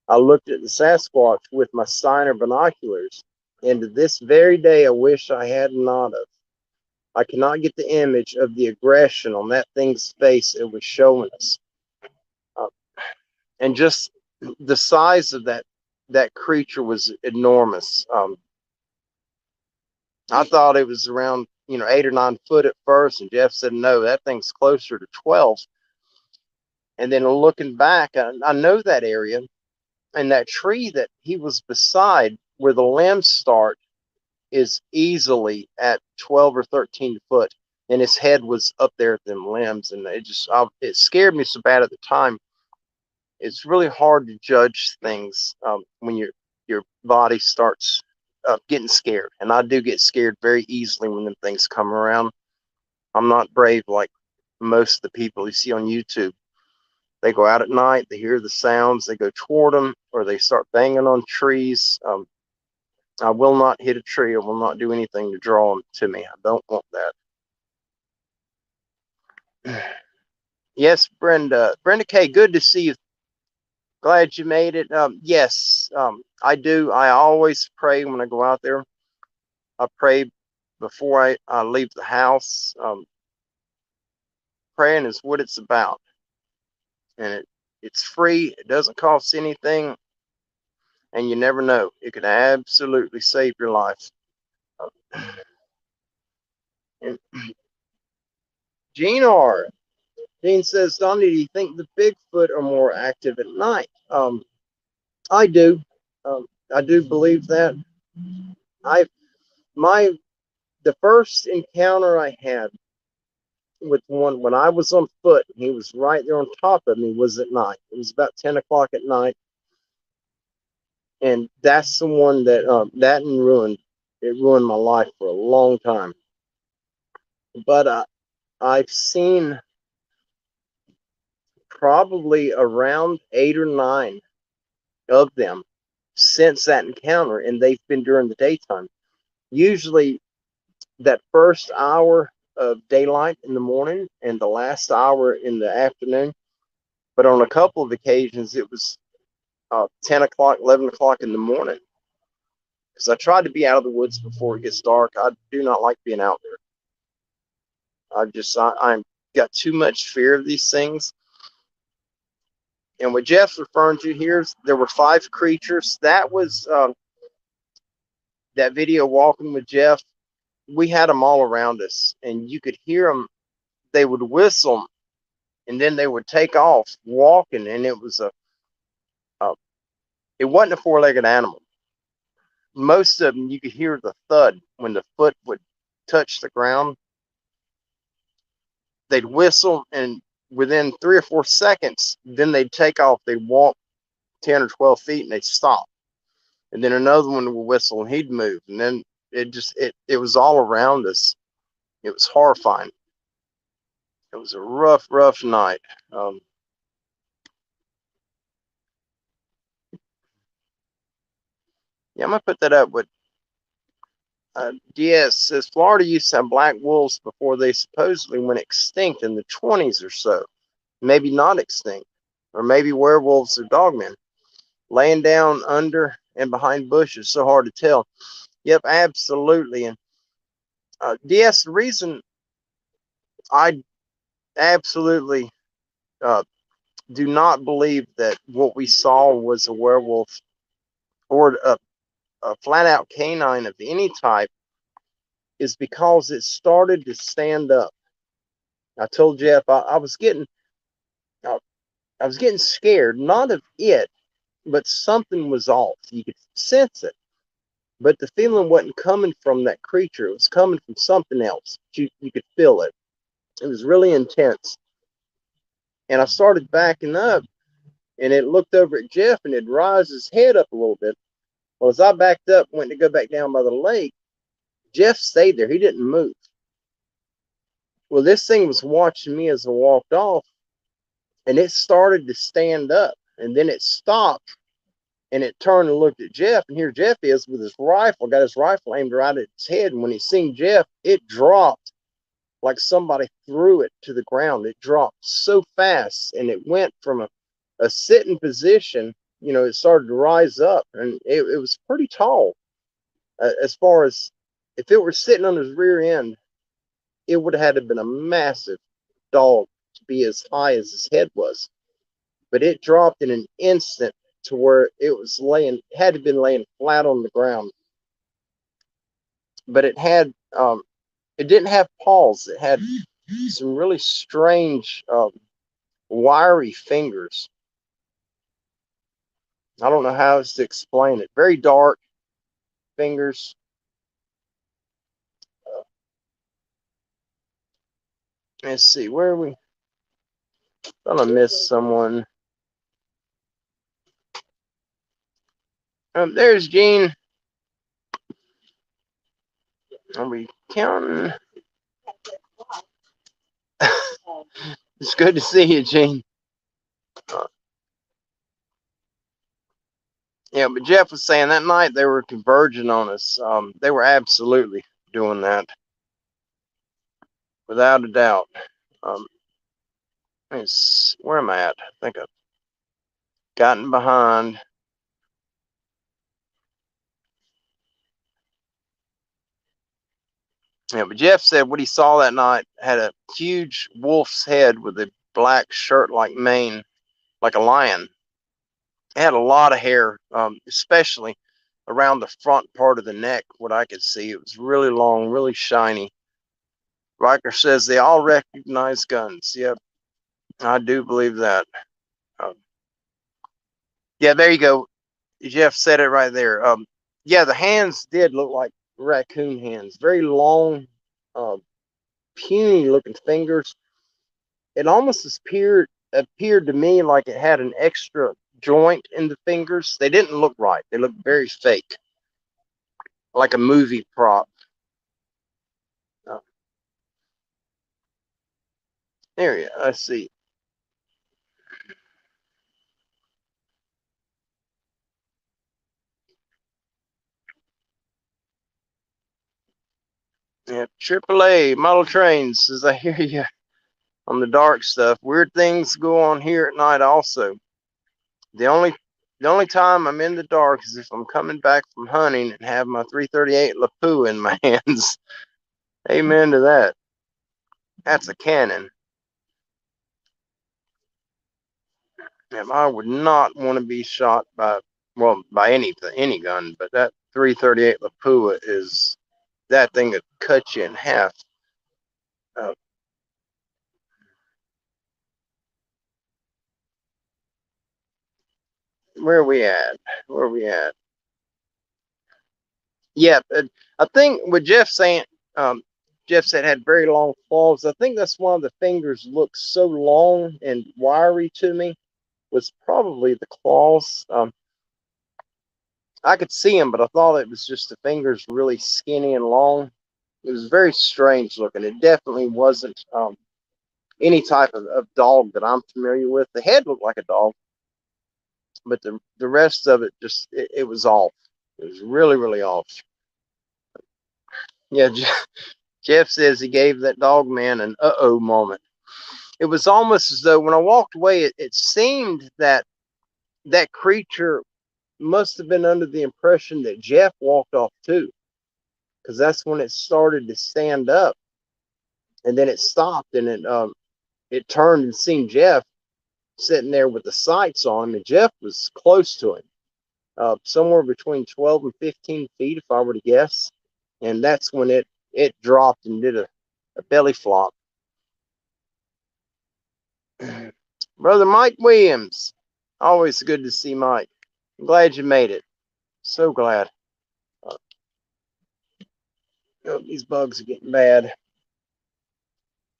I looked at the Sasquatch with my Steiner binoculars, and to this very day, I wish I had not of. I cannot get the image of the aggression on that thing's face it was showing us, and just the size of that creature was enormous. I thought it was around 8 or 9 foot at first, and Jeff said no, that thing's closer to 12. And then looking back, I know that area, and that tree that he was beside, where the limbs start, is easily at 12 or 13 foot, and his head was up there at them limbs, and it scared me so bad at the time. It's really hard to judge things when your body starts getting scared, and I do get scared very easily when them things come around. I'm not brave like most of the people you see on YouTube. They go out at night, they hear the sounds, they go toward them, or they start banging on trees. I will not hit a tree. I will not do anything to draw them to me. I don't want that. Yes, Brenda. Brenda K., good to see you. Glad you made it. Yes, I do. I always pray when I go out there. I pray before I leave the house. Praying is what it's about. And it's free. It doesn't cost anything. And you never know. It could absolutely save your life. And Gene R. Gene says, Donnie, do you think the Bigfoot are more active at night? I do. I do believe that. The first encounter I had with one when I was on foot, and he was right there on top of me, was at night. It was about 10 o'clock at night. And that's the one that ruined my life for a long time. But I've seen probably around 8 or 9 of them since that encounter, and they've been during the daytime. Usually that first hour of daylight in the morning and the last hour in the afternoon. But on a couple of occasions, it was 10 o'clock, 11 o'clock in the morning. Because I tried to be out of the woods before it gets dark. I do not like being out there. I'm got too much fear of these things. And what Jeff's referring to here is there were 5 creatures. That was that video Walking with Jeff. We had them all around us, and you could hear them. They would whistle, and then they would take off walking, and a it wasn't a four-legged animal. Most of them, you could hear the thud when the foot would touch the ground. They'd whistle, and within 3 or 4 seconds, then they'd take off. They'd walk 10 or 12 feet, and they'd stop. And then another one would whistle, and he'd move. And then it was all around us. It was horrifying. It was a rough night. Yeah, I'm going to put that up with DS says Florida used to have black wolves before they supposedly went extinct in the 20s or so. Maybe not extinct, or maybe werewolves or dogmen laying down under and behind bushes. So hard to tell. Yep, absolutely. And DS, the reason I absolutely do not believe that what we saw was a werewolf or a flat out canine of any type is because it started to stand up. I told Jeff I was getting scared, not of it, but something was off. You could sense it, but the feeling wasn't coming from that creature. It was coming from something else. You could feel it. It was really intense. And I started backing up, and it looked over at Jeff, and it raised his head up a little bit. Well, as I backed up, went to go back down by the lake, Jeff stayed there. He didn't move. Well, this thing was watching me as I walked off, and it started to stand up, and then it stopped, and it turned and looked at Jeff, and here Jeff is with his rifle, got his rifle aimed right at his head, and when he seen Jeff, it dropped like somebody threw it to the ground. It dropped so fast, and it went from a sitting position, it started to rise up, and it was pretty tall. As far as if it were sitting on his rear end, it would have had to been a massive dog to be as high as his head was. But it dropped in an instant to where it was had to been laying flat on the ground. But it didn't have paws. It had some really strange, wiry fingers. I don't know how else to explain it. Very dark fingers. Let's see, where are we? I'm gonna miss someone. There's Gene. Are we counting? It's good to see you, Gene. Yeah, but Jeff was saying that night they were converging on us. They were absolutely doing that, without a doubt. Where am I at? I think I've gotten behind. Yeah, but Jeff said what he saw that night had a huge wolf's head with a black shirt like mane, like a lion. It had a lot of hair, especially around the front part of the neck, what I could see. It was really long, really shiny. Riker says they all recognize guns. Yep, I do believe that. Yeah, there you go. Jeff said it right there. Yeah, the hands did look like raccoon hands. Very long, uh, puny looking fingers. It almost appeared to me like it had an extra joint in the fingers. They didn't look right. They looked very fake, like a movie prop. Uh, there you go. Let's see. Yeah, AAA Model Trains says I hear you on the dark stuff. Weird things go on here at night also. The only the only time I'm in the dark is if I'm coming back from hunting and have my 338 Lapua in my hands. Amen to that. That's a cannon. And I would not want to be shot by any gun, but that 338 Lapua is that thing that cut you in half. Uh, Where are we at? Where are we at? Yeah, I think what Jeff saying, Jeff said had very long claws. I think that's why the fingers look so long and wiry to me. Was probably the claws. I could see them, but I thought it was just the fingers really skinny and long. It was very strange looking. It definitely wasn't any type of dog that I'm familiar with. The head looked like a dog, but the rest of it just it was off. It was really really off. Yeah, Jeff says he gave that dog man an uh-oh moment. It was almost as though when I walked away, it seemed that that creature must have been under the impression that Jeff walked off too, because that's when it started to stand up, and then it stopped, and it turned and seen Jeff sitting there with the sights on him, and Jeff was close to him, somewhere between 12 and 15 feet, if I were to guess, and that's when it dropped and did a belly flop. Brother Mike Williams, always good to see Mike. I'm glad you made it. So glad. Oh, these bugs are getting bad.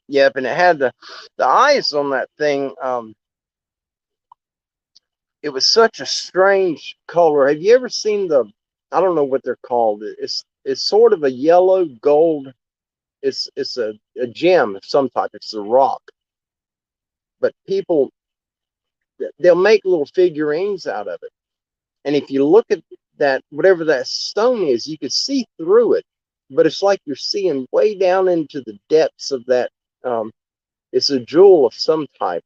Yep, and it had the eyes on that thing. It was such a strange color. Have you ever seen the? I don't know what they're called. It's sort of a yellow gold. It's a gem of some type. It's a rock. But people they'll make little figurines out of it. And if you look at that, whatever that stone is, you can see through it. But it's like you're seeing way down into the depths of that. It's a jewel of some type.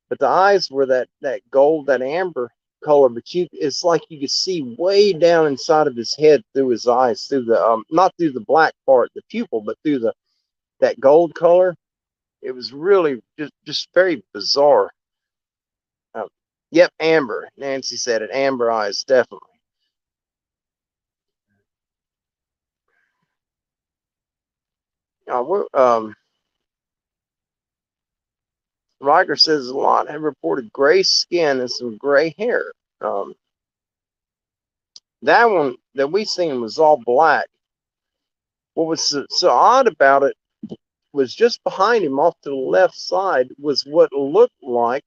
But the eyes were that gold, that amber color. But it's like you could see way down inside of his head through his eyes, through the not through the black part, the pupil, but through that gold color. It was really just very bizarre. Um, yep, amber. Nancy said it. Amber eyes, definitely. Riker says a lot have reported gray skin and some gray hair. Um, that one that we seen was all black. What was so odd about it was just behind him off to the left side was what looked like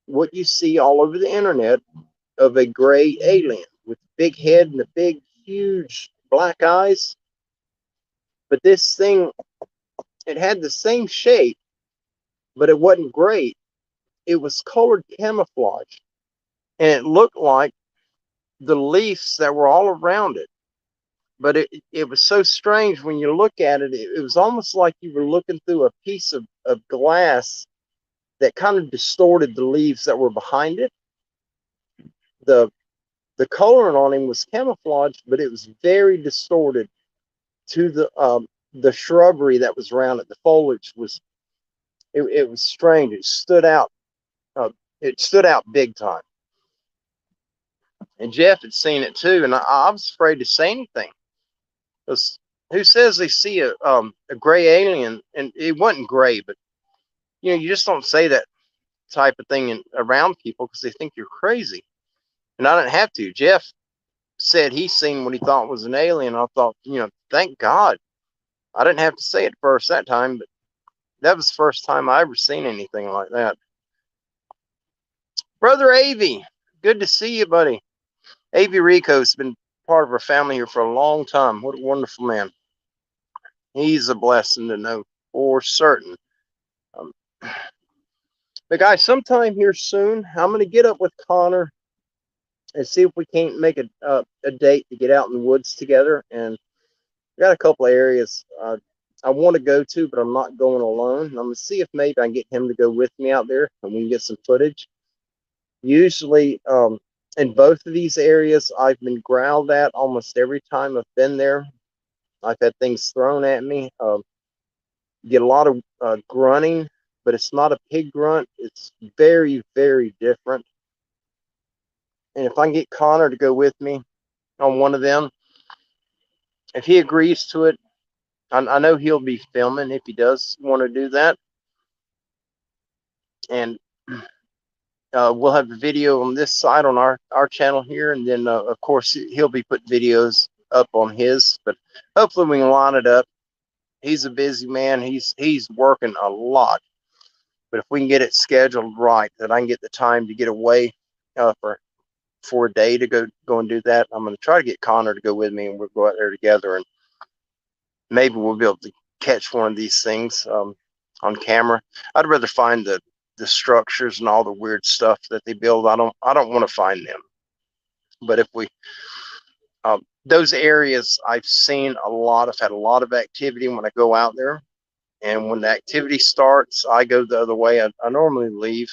what you see all over the internet of a gray alien with a big head and the big, huge black eyes. But this thing, it had the same shape, but it wasn't gray. It was colored camouflage. And it looked like the leaves that were all around it. But it was so strange when you look at it. It was almost like you were looking through a piece of glass that kind of distorted the leaves that were behind it. The the coloring on him was camouflaged, but it was very distorted to the shrubbery that was around it. The foliage was it was strange. It stood out. It stood out big time. And Jeff had seen it too, and I was afraid to say anything. Because who says they see a gray alien? And it wasn't gray, but you just don't say that type of thing around people because they think you're crazy. And I didn't have to. Jeff said he seen what he thought was an alien. I thought, thank God. I didn't have to say it first that time, but that was the first time I ever seen anything like that. Brother Avi, good to see you, buddy. Avi Rico's been part of our family here for a long time. What a wonderful man. He's a blessing to know for certain. Um, but guys, sometime here soon, I'm going to get up with Connor and see if we can't make a date to get out in the woods together. And we got a couple of areas I want to go to, but I'm not going alone. I'm going to see if maybe I can get him to go with me out there and we can get some footage. Usually, in both of these areas, I've been growled at almost every time I've been there. I've had things thrown at me. Get a lot of grunting, but it's not a pig grunt. It's very, very different. And if I can get Connor to go with me on one of them, if he agrees to it, I know he'll be filming if he does want to do that. And we'll have a video on this side on our channel here, and then of course he'll be putting videos up on his. But hopefully we can line it up. He's a busy man. He's working a lot. But if we can get it scheduled right, that I can get the time to get away for a day to go and do that, I'm going to try to get Connor to go with me, and we'll go out there together, and maybe we'll be able to catch one of these things on camera. I'd rather find the structures and all the weird stuff that they build. I don't want to find them. But if we those areas I've seen a lot. I've had a lot of activity when I go out there, and when the activity starts, I go the other way. I normally leave.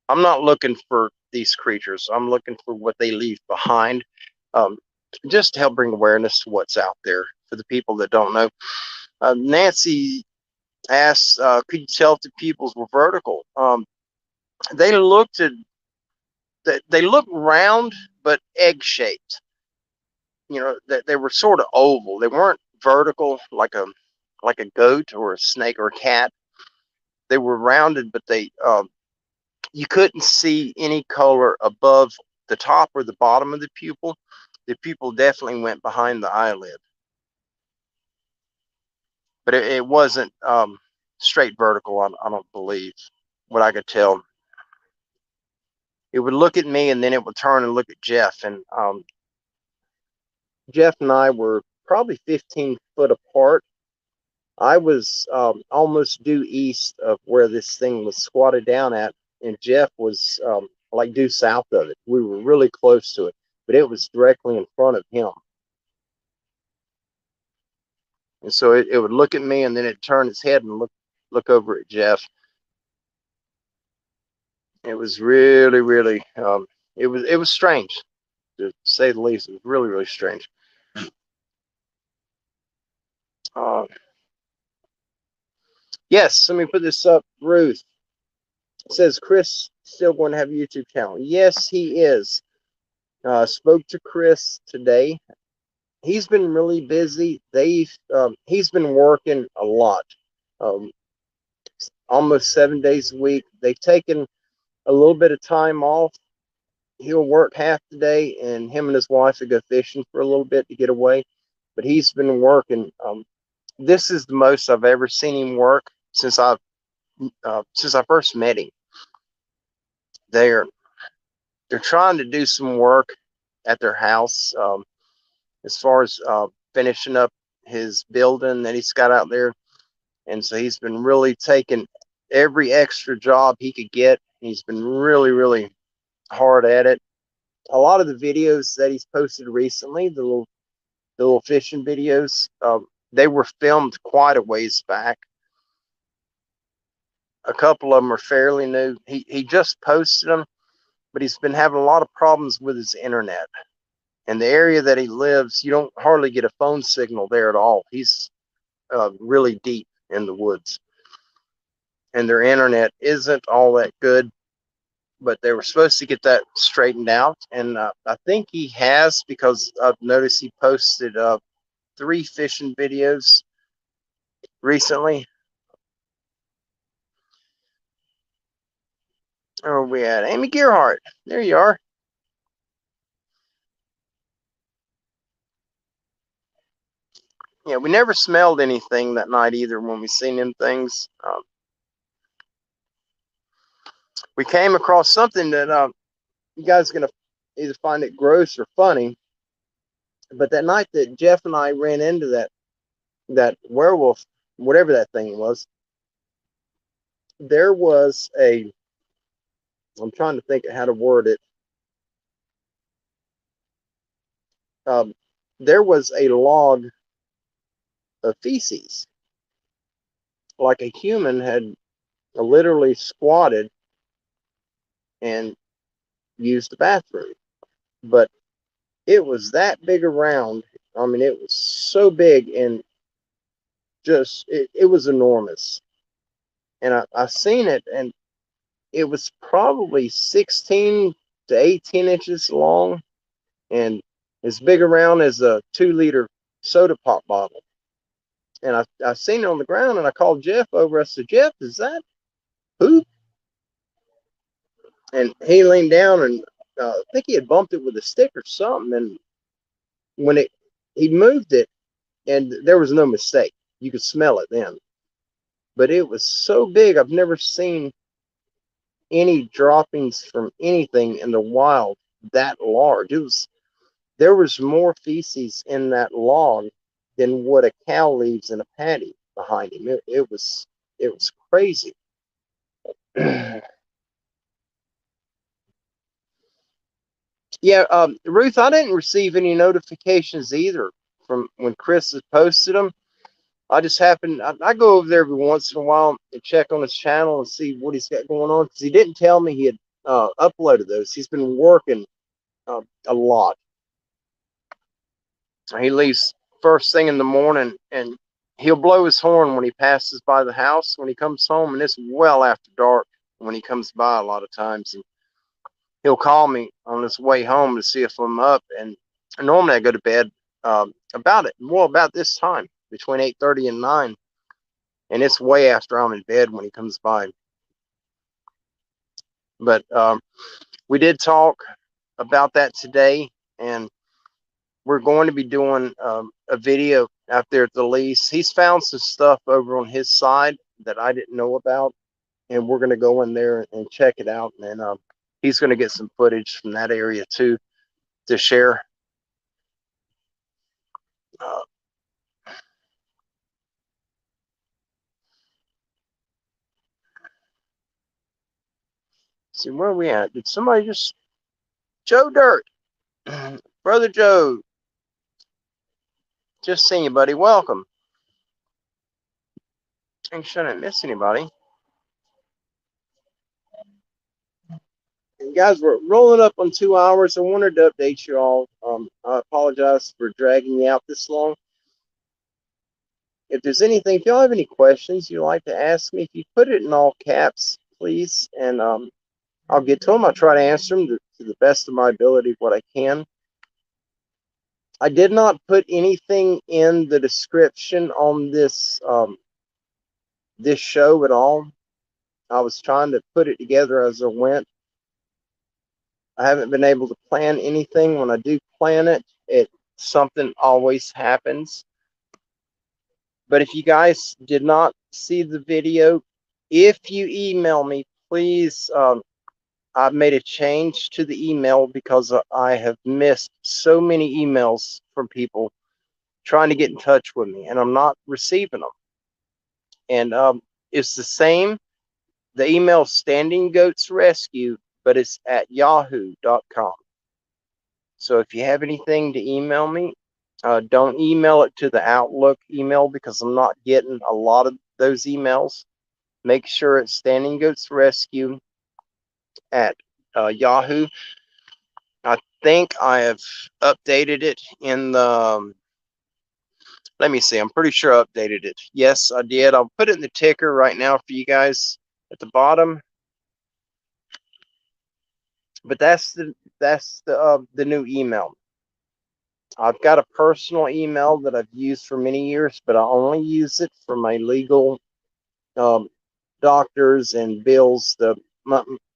I'm not looking for these creatures. I'm looking for what they leave behind, um, just to help bring awareness to what's out there for the people that don't know. Nancy asked, could you tell if the pupils were vertical? They looked at they looked round but egg shaped. You know, that they were sort of oval. They weren't vertical like a goat or a snake or a cat. They were rounded, but they you couldn't see any color above the top or the bottom of the pupil. The pupil definitely went behind the eyelid, but it wasn't straight vertical. I don't believe, what I could tell. It would look at me, and then it would turn and look at Jeff. And Jeff and I were probably 15 foot apart. I was almost due east of where this thing was squatted down at, and Jeff was like due south of it. We were really close to it, but it was directly in front of him. And so it would look at me, and then it'd turn its head and look over at Jeff. It was really, really, it was strange, to say the least. It was really, really strange. Yes, let me put this up. Ruth says, Chris still going to have a YouTube channel? Yes, he is. Spoke to Chris today. He's been really busy. He's been working a lot, almost 7 days a week. They've taken a little bit of time off. He'll work half the day, and him and his wife will go fishing for a little bit to get away. But he's been working. This is the most I've ever seen him work since I first met him. They're trying to do some work at their house, as far as finishing up his building that he's got out there. And so he's been really taking every extra job he could get. He's been really, really hard at it. A lot of the videos that he's posted recently, the little fishing videos, they were filmed quite a ways back. A couple of them are fairly new. He just posted them, but he's been having a lot of problems with his internet. And the area that he lives, you don't hardly get a phone signal there at all. He's really deep in the woods, and their internet isn't all that good. But they were supposed to get that straightened out, and I think he has, because I've noticed he posted 3 fishing videos recently. Where are we at? Amy Gearhart. There you are. Yeah, we never smelled anything that night either when we seen them things. We came across something that you guys are going to either find it gross or funny. But that night that Jeff and I ran into that werewolf, whatever that thing was, there was I'm trying to think of how to word it. There was a log of feces, like a human had literally squatted and used the bathroom. But it was that big around. I mean, it was so big, and just it was enormous. And I seen it, and it was probably 16 to 18 inches long, and as big around as a 2-liter soda pop bottle. And I seen it on the ground, and I called Jeff over. I said, Jeff, is that poop? and he leaned down and I think he had bumped it with a stick or something. And when he moved it, and there was no mistake. You could smell it then, but it was so big. I've never seen any droppings from anything in the wild that large. There was more feces in that log than what a cow leaves in a paddy behind him. It was crazy. Yeah, Ruth, I didn't receive any notifications either from when Chris has posted them. I just happen I go over there every once in a while and check on his channel and see what he's got going on, because he didn't tell me he had uploaded those. He's been working a lot. He leaves first thing in the morning, and he'll blow his horn when he passes by the house when he comes home, and it's well after dark when he comes by a lot of times. And he'll call me on his way home to see if I'm up. And normally I go to bed about this time, between 8:30 and 9, and it's way after I'm in bed when he comes by. But we did talk about that today, and we're going to be doing a video out there at the lease. He's found some stuff over on his side that I didn't know about, and we're going to go in there and check it out. And then he's going to get some footage from that area too to share. Uh, see, where are we at? Did somebody just Joe Dirt? Brother Joe, just seen you, buddy. Welcome. I shouldn't miss anybody. And guys, we're rolling up on 2 hours. I wanted to update you all. I apologize for dragging you out this long. If there's anything, if y'all have any questions you'd like to ask me, if you put it in all caps, please, and I'll get to them. I'll try to answer them to the best of my ability, what I can. I did not put anything in the description on this show at all. I was trying to put it together as I went. I haven't been able to plan anything. When I do plan it, something always happens. But if you guys did not see the video, if you email me, please, I've made a change to the email because I have missed so many emails from people trying to get in touch with me, and I'm not receiving them. And it's the same. The email Standing Goats Rescue, but it's at yahoo.com. So if you have anything to email me, don't email it to the Outlook email, because I'm not getting a lot of those emails. Make sure it's Standing Goats Rescue at Yahoo. I think I have updated it in the, let me see, I'm pretty sure I updated it. Yes, I did. I'll put it in the ticker right now for you guys at the bottom. But that's the new email. I've got a personal email that I've used for many years, but I only use it for my legal doctors and bills, the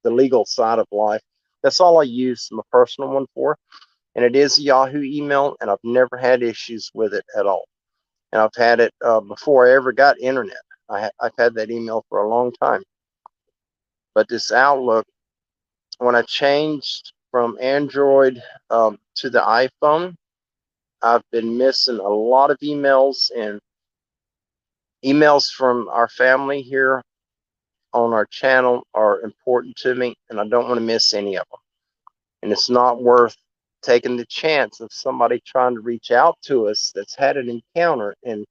legal side of life. That's all I use my personal one for. And it is a Yahoo email, and I've never had issues with it at all. And I've had it before I ever got internet. I've had that email for a long time. But this Outlook, when I changed from Android to the iPhone, I've been missing a lot of emails, and emails from our family here on our channel are important to me, and I don't want to miss any of them. And it's not worth taking the chance of somebody trying to reach out to us that's had an encounter and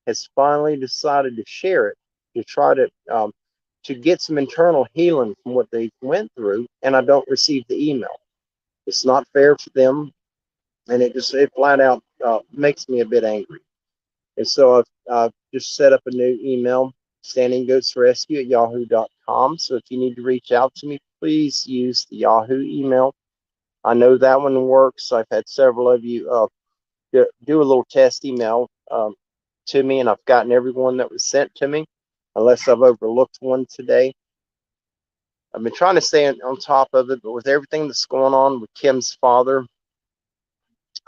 has finally decided to share it, to try to get some internal healing from what they went through, and I don't receive the email. It's not fair for them, and it flat out makes me a bit angry. And so I've just set up a new email, standinggoatsrescue at yahoo.com. So if you need to reach out to me, please use the Yahoo email. I know that one works. I've had several of you do a little test email to me, and I've gotten every one that was sent to me, unless I've overlooked one today. I've been trying to stay on top of it, but with everything that's going on with Kim's father,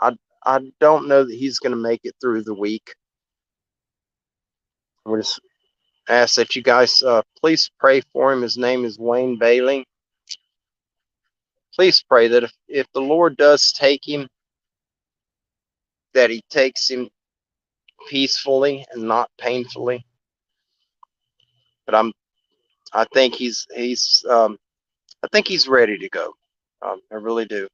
I I don't know that he's going to make it through the week. We're just ask that you guys please pray for him. His name is Wayne Bailey. Please pray that if the Lord does take him, that he takes him peacefully and not painfully. But I think I think he's ready to go. I really do.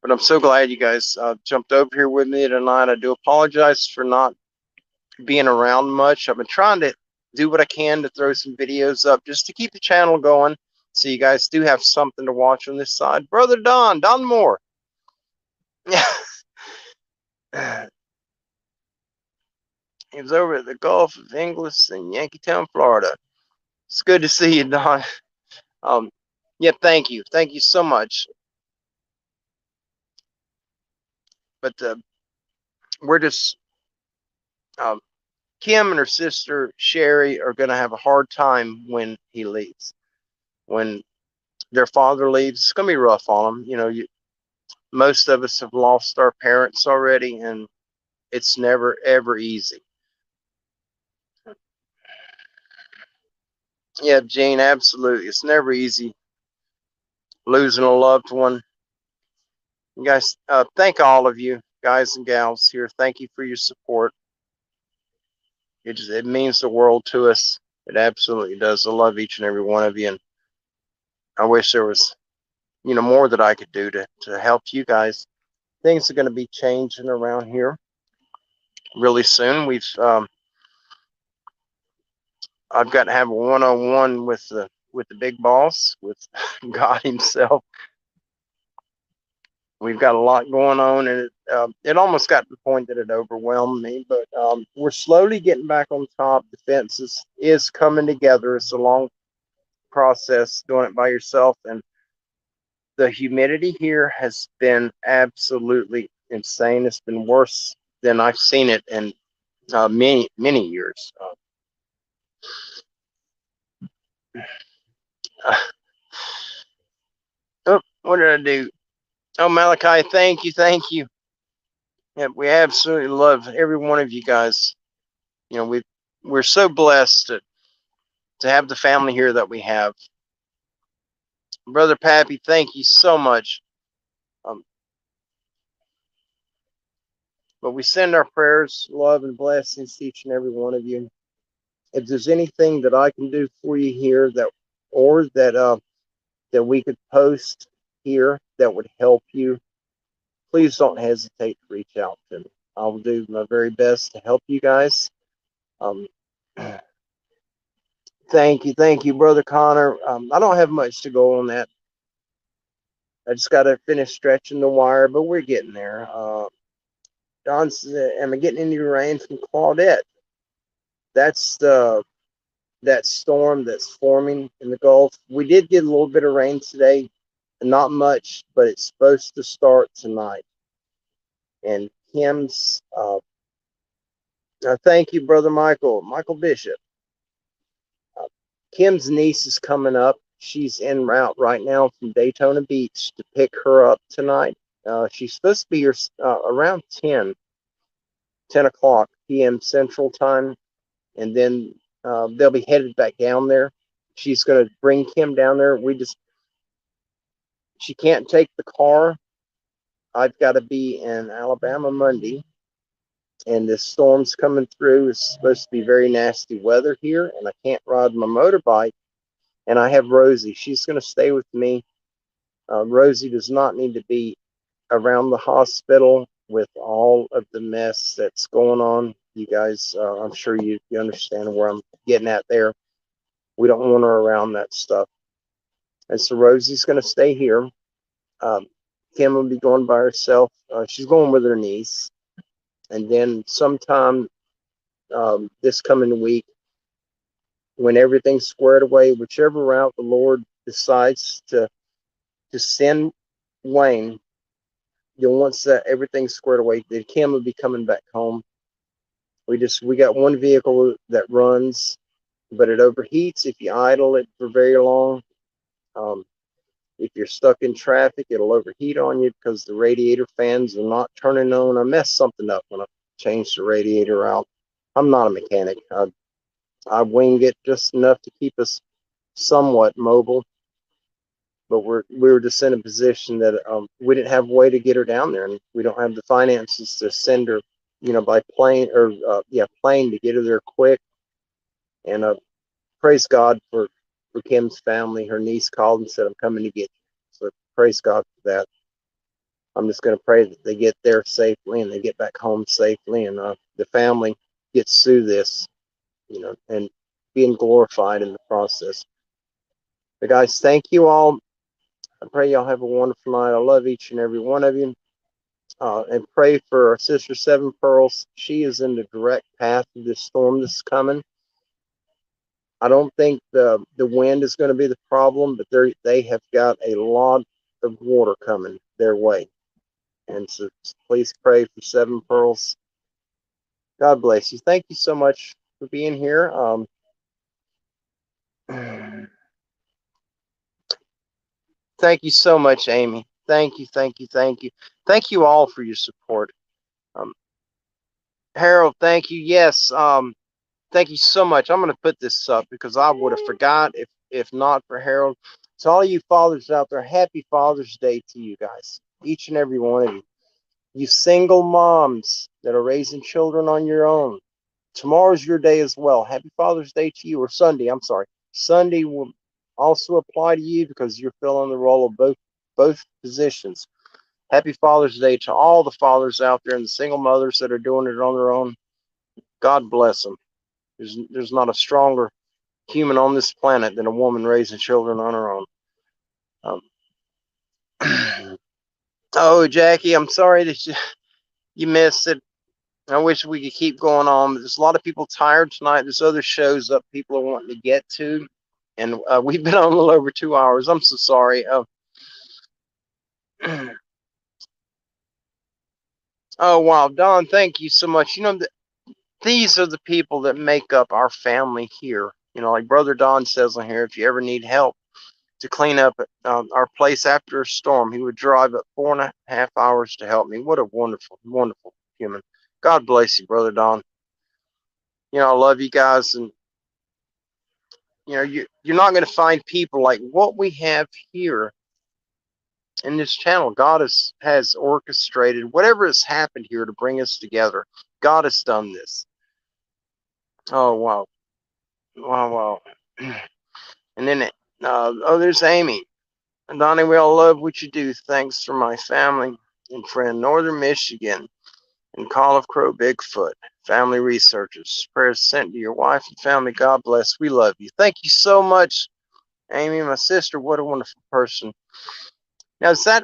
But I'm so glad you guys jumped over here with me tonight. I do apologize for not being around much. I've been trying to do what I can to throw some videos up just to keep the channel going, so you guys do have something to watch on this side. Brother Don Moore. He was over at the Gulf of Ingles in Yankeetown, Florida. It's good to see you, Don. Yeah, thank you so much. But we're just Kim and her sister Sherry are going to have a hard time when he leaves. When their father leaves, it's going to be rough on them. You know, most of us have lost our parents already, and it's never ever easy. Yeah, Gene, absolutely. It's never easy losing a loved one. You guys, thank all of you guys and gals here. Thank you for your support. It means the world to us. It absolutely does. I love each and every one of you, and I wish there was, more that I could do to help you guys. Things are going to be changing around here really soon. I've got to have a one-on-one with the big boss, with God himself. We've got a lot going on, and it almost got to the point that it overwhelmed me. But we're slowly getting back on top. The fence is coming together. It's a long process doing it by yourself, and the humidity here has been absolutely insane. It's been worse than I've seen it in many years. Oh, what did I do? Oh, Malachi, thank you. Yeah, we absolutely love every one of you guys. We're so blessed to have the family here that we have. Brother Pappy, thank you so much. But we send our prayers, love, and blessings to each and every one of you. If there's anything that I can do for you here that we could post here that would help you, please don't hesitate to reach out to me. I will do my very best to help you guys. Thank you, Brother Connor. I don't have much to go on that. I just got to finish stretching the wire, but we're getting there. Don said, am I getting any rain from Claudette? That's that storm that's forming in the Gulf. We did get a little bit of rain today, not much, but it's supposed to start tonight. And Kim's, thank you, Brother Michael Bishop. Kim's niece is coming up. She's en route right now from Daytona Beach to pick her up tonight. She's supposed to be here around 10 o'clock p.m. Central Time, and then they'll be headed back down there. She's going to bring Kim down there. She can't take the car. I've got to be in Alabama Monday, and this storm's coming through. It's supposed to be very nasty weather here, and I can't ride my motorbike. And I have Rosie. She's going to stay with me. Rosie does not need to be around the hospital with all of the mess that's going on. You guys, I'm sure you understand where I'm getting at there. We don't want her around that stuff. And so Rosie's going to stay here. Kim will be going by herself. She's going with her niece. And then sometime this coming week, when everything's squared away, whichever route the Lord decides to send Wayne, once that everything's squared away, then Kim will be coming back home. We got one vehicle that runs. but it overheats if you idle it for very long. Um, if you're stuck in traffic, it'll overheat on you because the radiator fans are not turning on. I messed something up when I changed the radiator out. I'm not a mechanic. I wing it just enough to keep us somewhat mobile, but we were just in a position that we didn't have a way to get her down there, and we don't have the finances to send her, by plane or plane to get her there quick. And praise God for Kim's family. Her niece called and said, "I'm coming to get you." So praise God for that. I'm just going to pray that they get there safely and they get back home safely, and the family gets through this, and being glorified in the process. But guys, thank you all. I pray y'all have a wonderful night. I love each and every one of you. And pray for our sister Seven Pearls. She is in the direct path of this storm that's coming. I don't think the wind is going to be the problem, but they have got a lot of water coming their way. And so please pray for Seven Pearls. God bless you. Thank you so much for being here. Thank you so much, Amy. Thank you, thank you, thank you. Thank you all for your support. Um, Harold, thank you. Yes, thank you so much. I'm going to put this up because I would have forgot if not for Harold. To all you fathers out there, happy Father's Day to you guys, each and every one of you. You single moms that are raising children on your own, tomorrow's your day as well. Happy Father's Day to you, or Sunday. I'm sorry. Sunday will also apply to you because you're filling the role of both positions. Happy Father's Day to all the fathers out there and the single mothers that are doing it on their own. God bless them. There's not a stronger human on this planet than a woman raising children on her own. Oh, Jackie, I'm sorry that you missed it. I wish we could keep going on, but there's a lot of people tired tonight. There's other shows up people are wanting to get to, and we've been on a little over 2 hours. I'm so sorry. Oh, wow, Don, thank you so much. These are the people that make up our family here. Like Brother Don says on here, if you ever need help to clean up our place after a storm, he would drive up 4.5 hours to help me. What a wonderful, wonderful human. God bless you, Brother Don. I love you guys, and you're not going to find people like what we have here in this channel. God has orchestrated whatever has happened here to bring us together. God has done this. Oh, wow. Wow, wow. And then, there's Amy. Donnie, we all love what you do. Thanks for my family and friend, Northern Michigan, and Call of Crow Bigfoot. Family researchers. Prayers sent to your wife and family. God bless. We love you. Thank you so much, Amy, my sister. What a wonderful person. Now, is that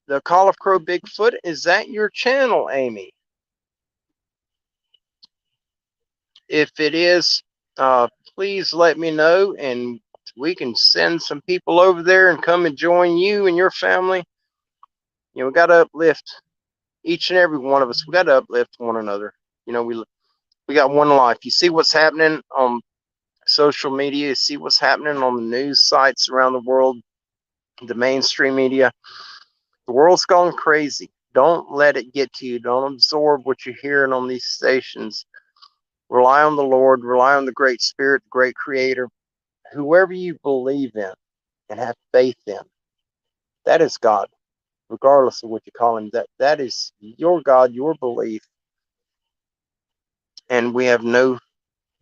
the Call of Crow Bigfoot? Is that your channel, Amy? If it is, please let me know, and we can send some people over there and come and join you and your family. We got to uplift each and every one of us. We got to uplift one another. We got one life. You see what's happening on social media. You see what's happening on the news sites around the world, the mainstream media. The world's gone crazy. Don't let it get to you. Don't absorb what you're hearing on these stations. Rely on the Lord. Rely on the Great Spirit, the Great Creator. Whoever you believe in and have faith in, that is God, regardless of what you call him. That is your God, your belief. And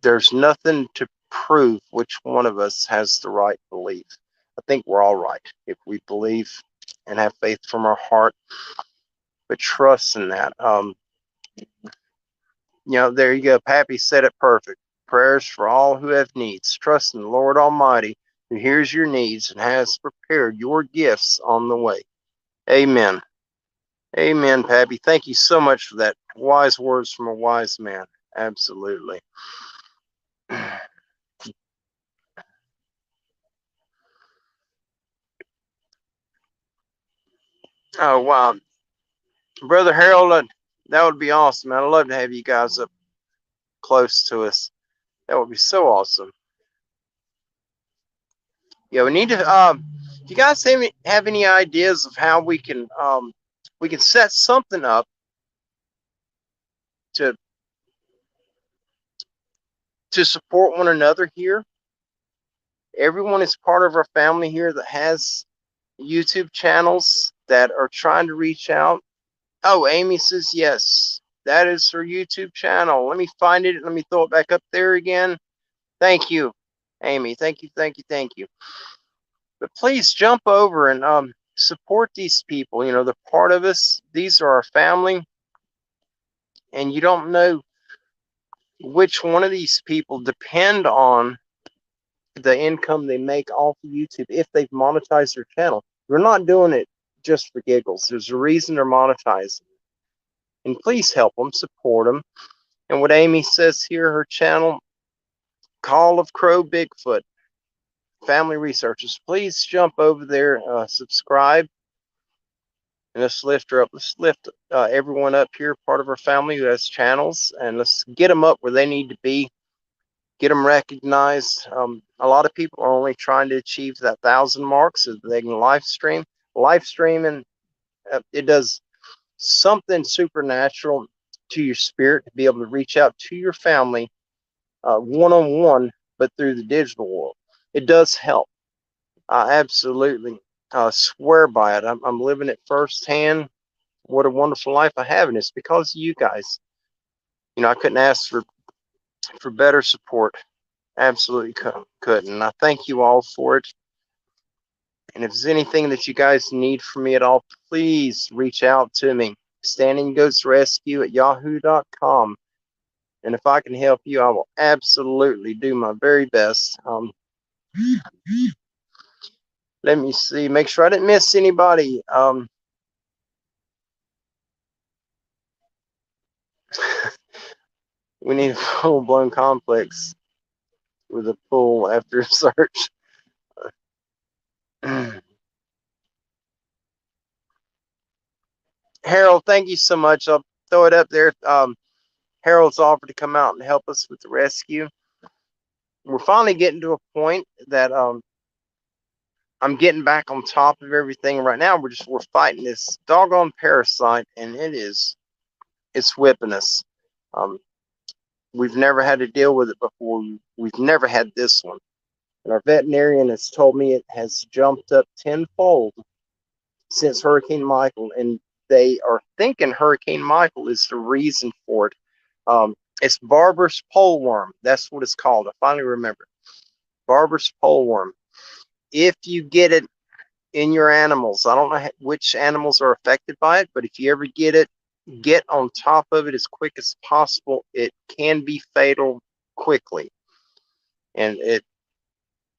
there's nothing to prove which one of us has the right belief. I think we're all right if we believe and have faith from our heart, but trust in that. There you go. Pappy said it perfect. Prayers for all who have needs. Trust in the Lord Almighty, who hears your needs and has prepared your gifts on the way. Amen. Amen, Pappy. Thank you so much for that. Wise words from a wise man. Absolutely. Oh, wow. Brother Harold, that would be awesome, man. I'd love to have you guys up close to us. That would be so awesome. Yeah, we need to. Do you guys have any ideas of how we can set something up to support one another here? Everyone is part of our family here that has YouTube channels that are trying to reach out. Oh, Amy says yes. That is her YouTube channel. Let me find it. Let me throw it back up there again. Thank you, Amy. Thank you, thank you, thank you. But please jump over and support these people. You know, they're part of us. These are our family. And you don't know which one of these people depend on the income they make off of YouTube if they've monetized their channel. We're not doing it just for giggles. There's a reason they're monetizing. And please help them, support them. And what Amy says here, her channel, Call of Crow Bigfoot, Family Researchers. Please jump over there, subscribe, and let's lift her up. Let's lift everyone up here, part of our family who has channels, and let's get them up where they need to be. Get them recognized. A lot of people are only trying to achieve that 1,000 mark so that they can live stream. Live streaming, it does something supernatural to your spirit to be able to reach out to your family one-on-one, but through the digital world. It does help. I absolutely swear by it. I'm living it firsthand. What a wonderful life I have, and it's because of you guys. You know, I couldn't ask for better support. Absolutely couldn't. And I thank you all for it. And if there's anything that you guys need from me at all, please reach out to me. standingghostrescue@yahoo.com. And if I can help you, I will absolutely do my very best. Let me see. Make sure I didn't miss anybody. We need a full-blown complex with a pool after search. Harold, thank you so much. I'll throw it up there. Harold's offered to come out and help us with the rescue. We're finally getting to a point that I'm getting back on top of everything. Right now, we're fighting this doggone parasite, and it's whipping us. We've never had to deal with it before. We've never had this one. And our veterinarian has told me it has jumped up tenfold since Hurricane Michael, and they are thinking Hurricane Michael is the reason for it. It's barbarous poleworm. That's what it's called. I finally remember. Barbarous poleworm. If you get it in your animals, I don't know which animals are affected by it, but if you ever get it, get on top of it as quick as possible. It can be fatal quickly, and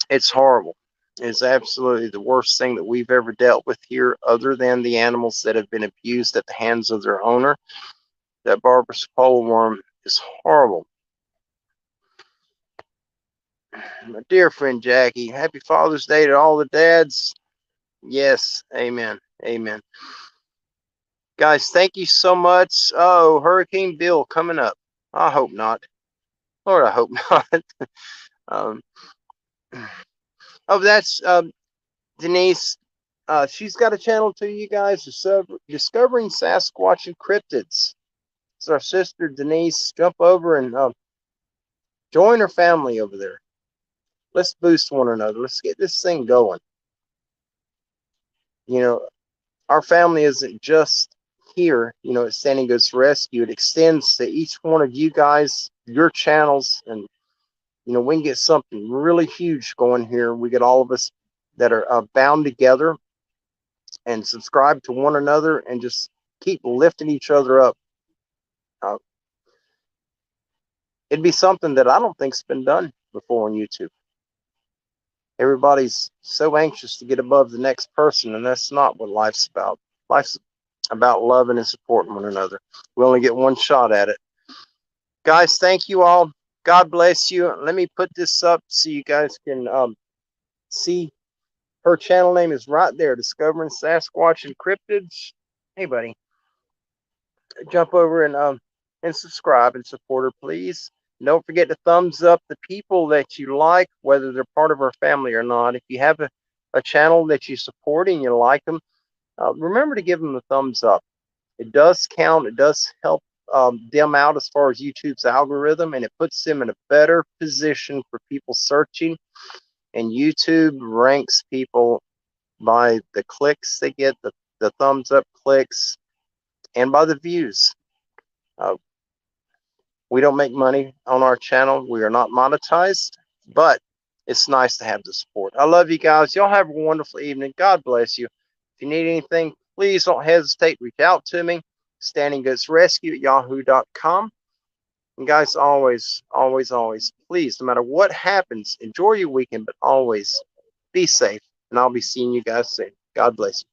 it's horrible. It's absolutely the worst thing that we've ever dealt with here, other than the animals that have been abused at the hands of their owner. That barbarous poleworm is horrible. My dear friend Jackie, happy Father's Day to all the dads. Yes, amen, amen. Guys, thank you so much. Oh, Hurricane Bill coming up. I hope not. Lord, I hope not. Oh, that's Denise. She's got a channel too, you guys. Discovering Sasquatch and Cryptids. It's our sister Denise. Jump over and join her family over there. Let's boost one another. Let's get this thing going. You know, our family isn't just here, you know, at Standing Ghost Rescue. It extends to each one of you guys, your channels, and you know, we can get something really huge going here. We get all of us that are bound together and subscribe to one another and just keep lifting each other up. It'd be something that I don't think's been done before on YouTube. Everybody's so anxious to get above the next person, and that's not what life's about. Life's about loving and supporting one another. We only get one shot at it. Guys, thank you all. God bless you. Let me put this up so you guys can see. Her channel name is right there, Discovering Sasquatch and Cryptids. Hey, buddy. Jump over and subscribe and support her, please. Don't forget to thumbs up the people that you like, whether they're part of our family or not. If you have a channel that you support and you like them, remember to give them a thumbs up. It does count. It does help them out as far as YouTube's algorithm, and it puts them in a better position for people searching. And YouTube ranks people by the clicks they get, the thumbs up clicks, and by the views. Uh, we don't make money on our channel. We are not monetized, but it's nice to have the support. I love you guys. Y'all have a wonderful evening. God bless you. If you need anything, please don't hesitate to reach out to me. standinggoodsrescue@yahoo.com. And guys, always, always, always, please, no matter what happens, enjoy your weekend, but always be safe. And I'll be seeing you guys soon. God bless you.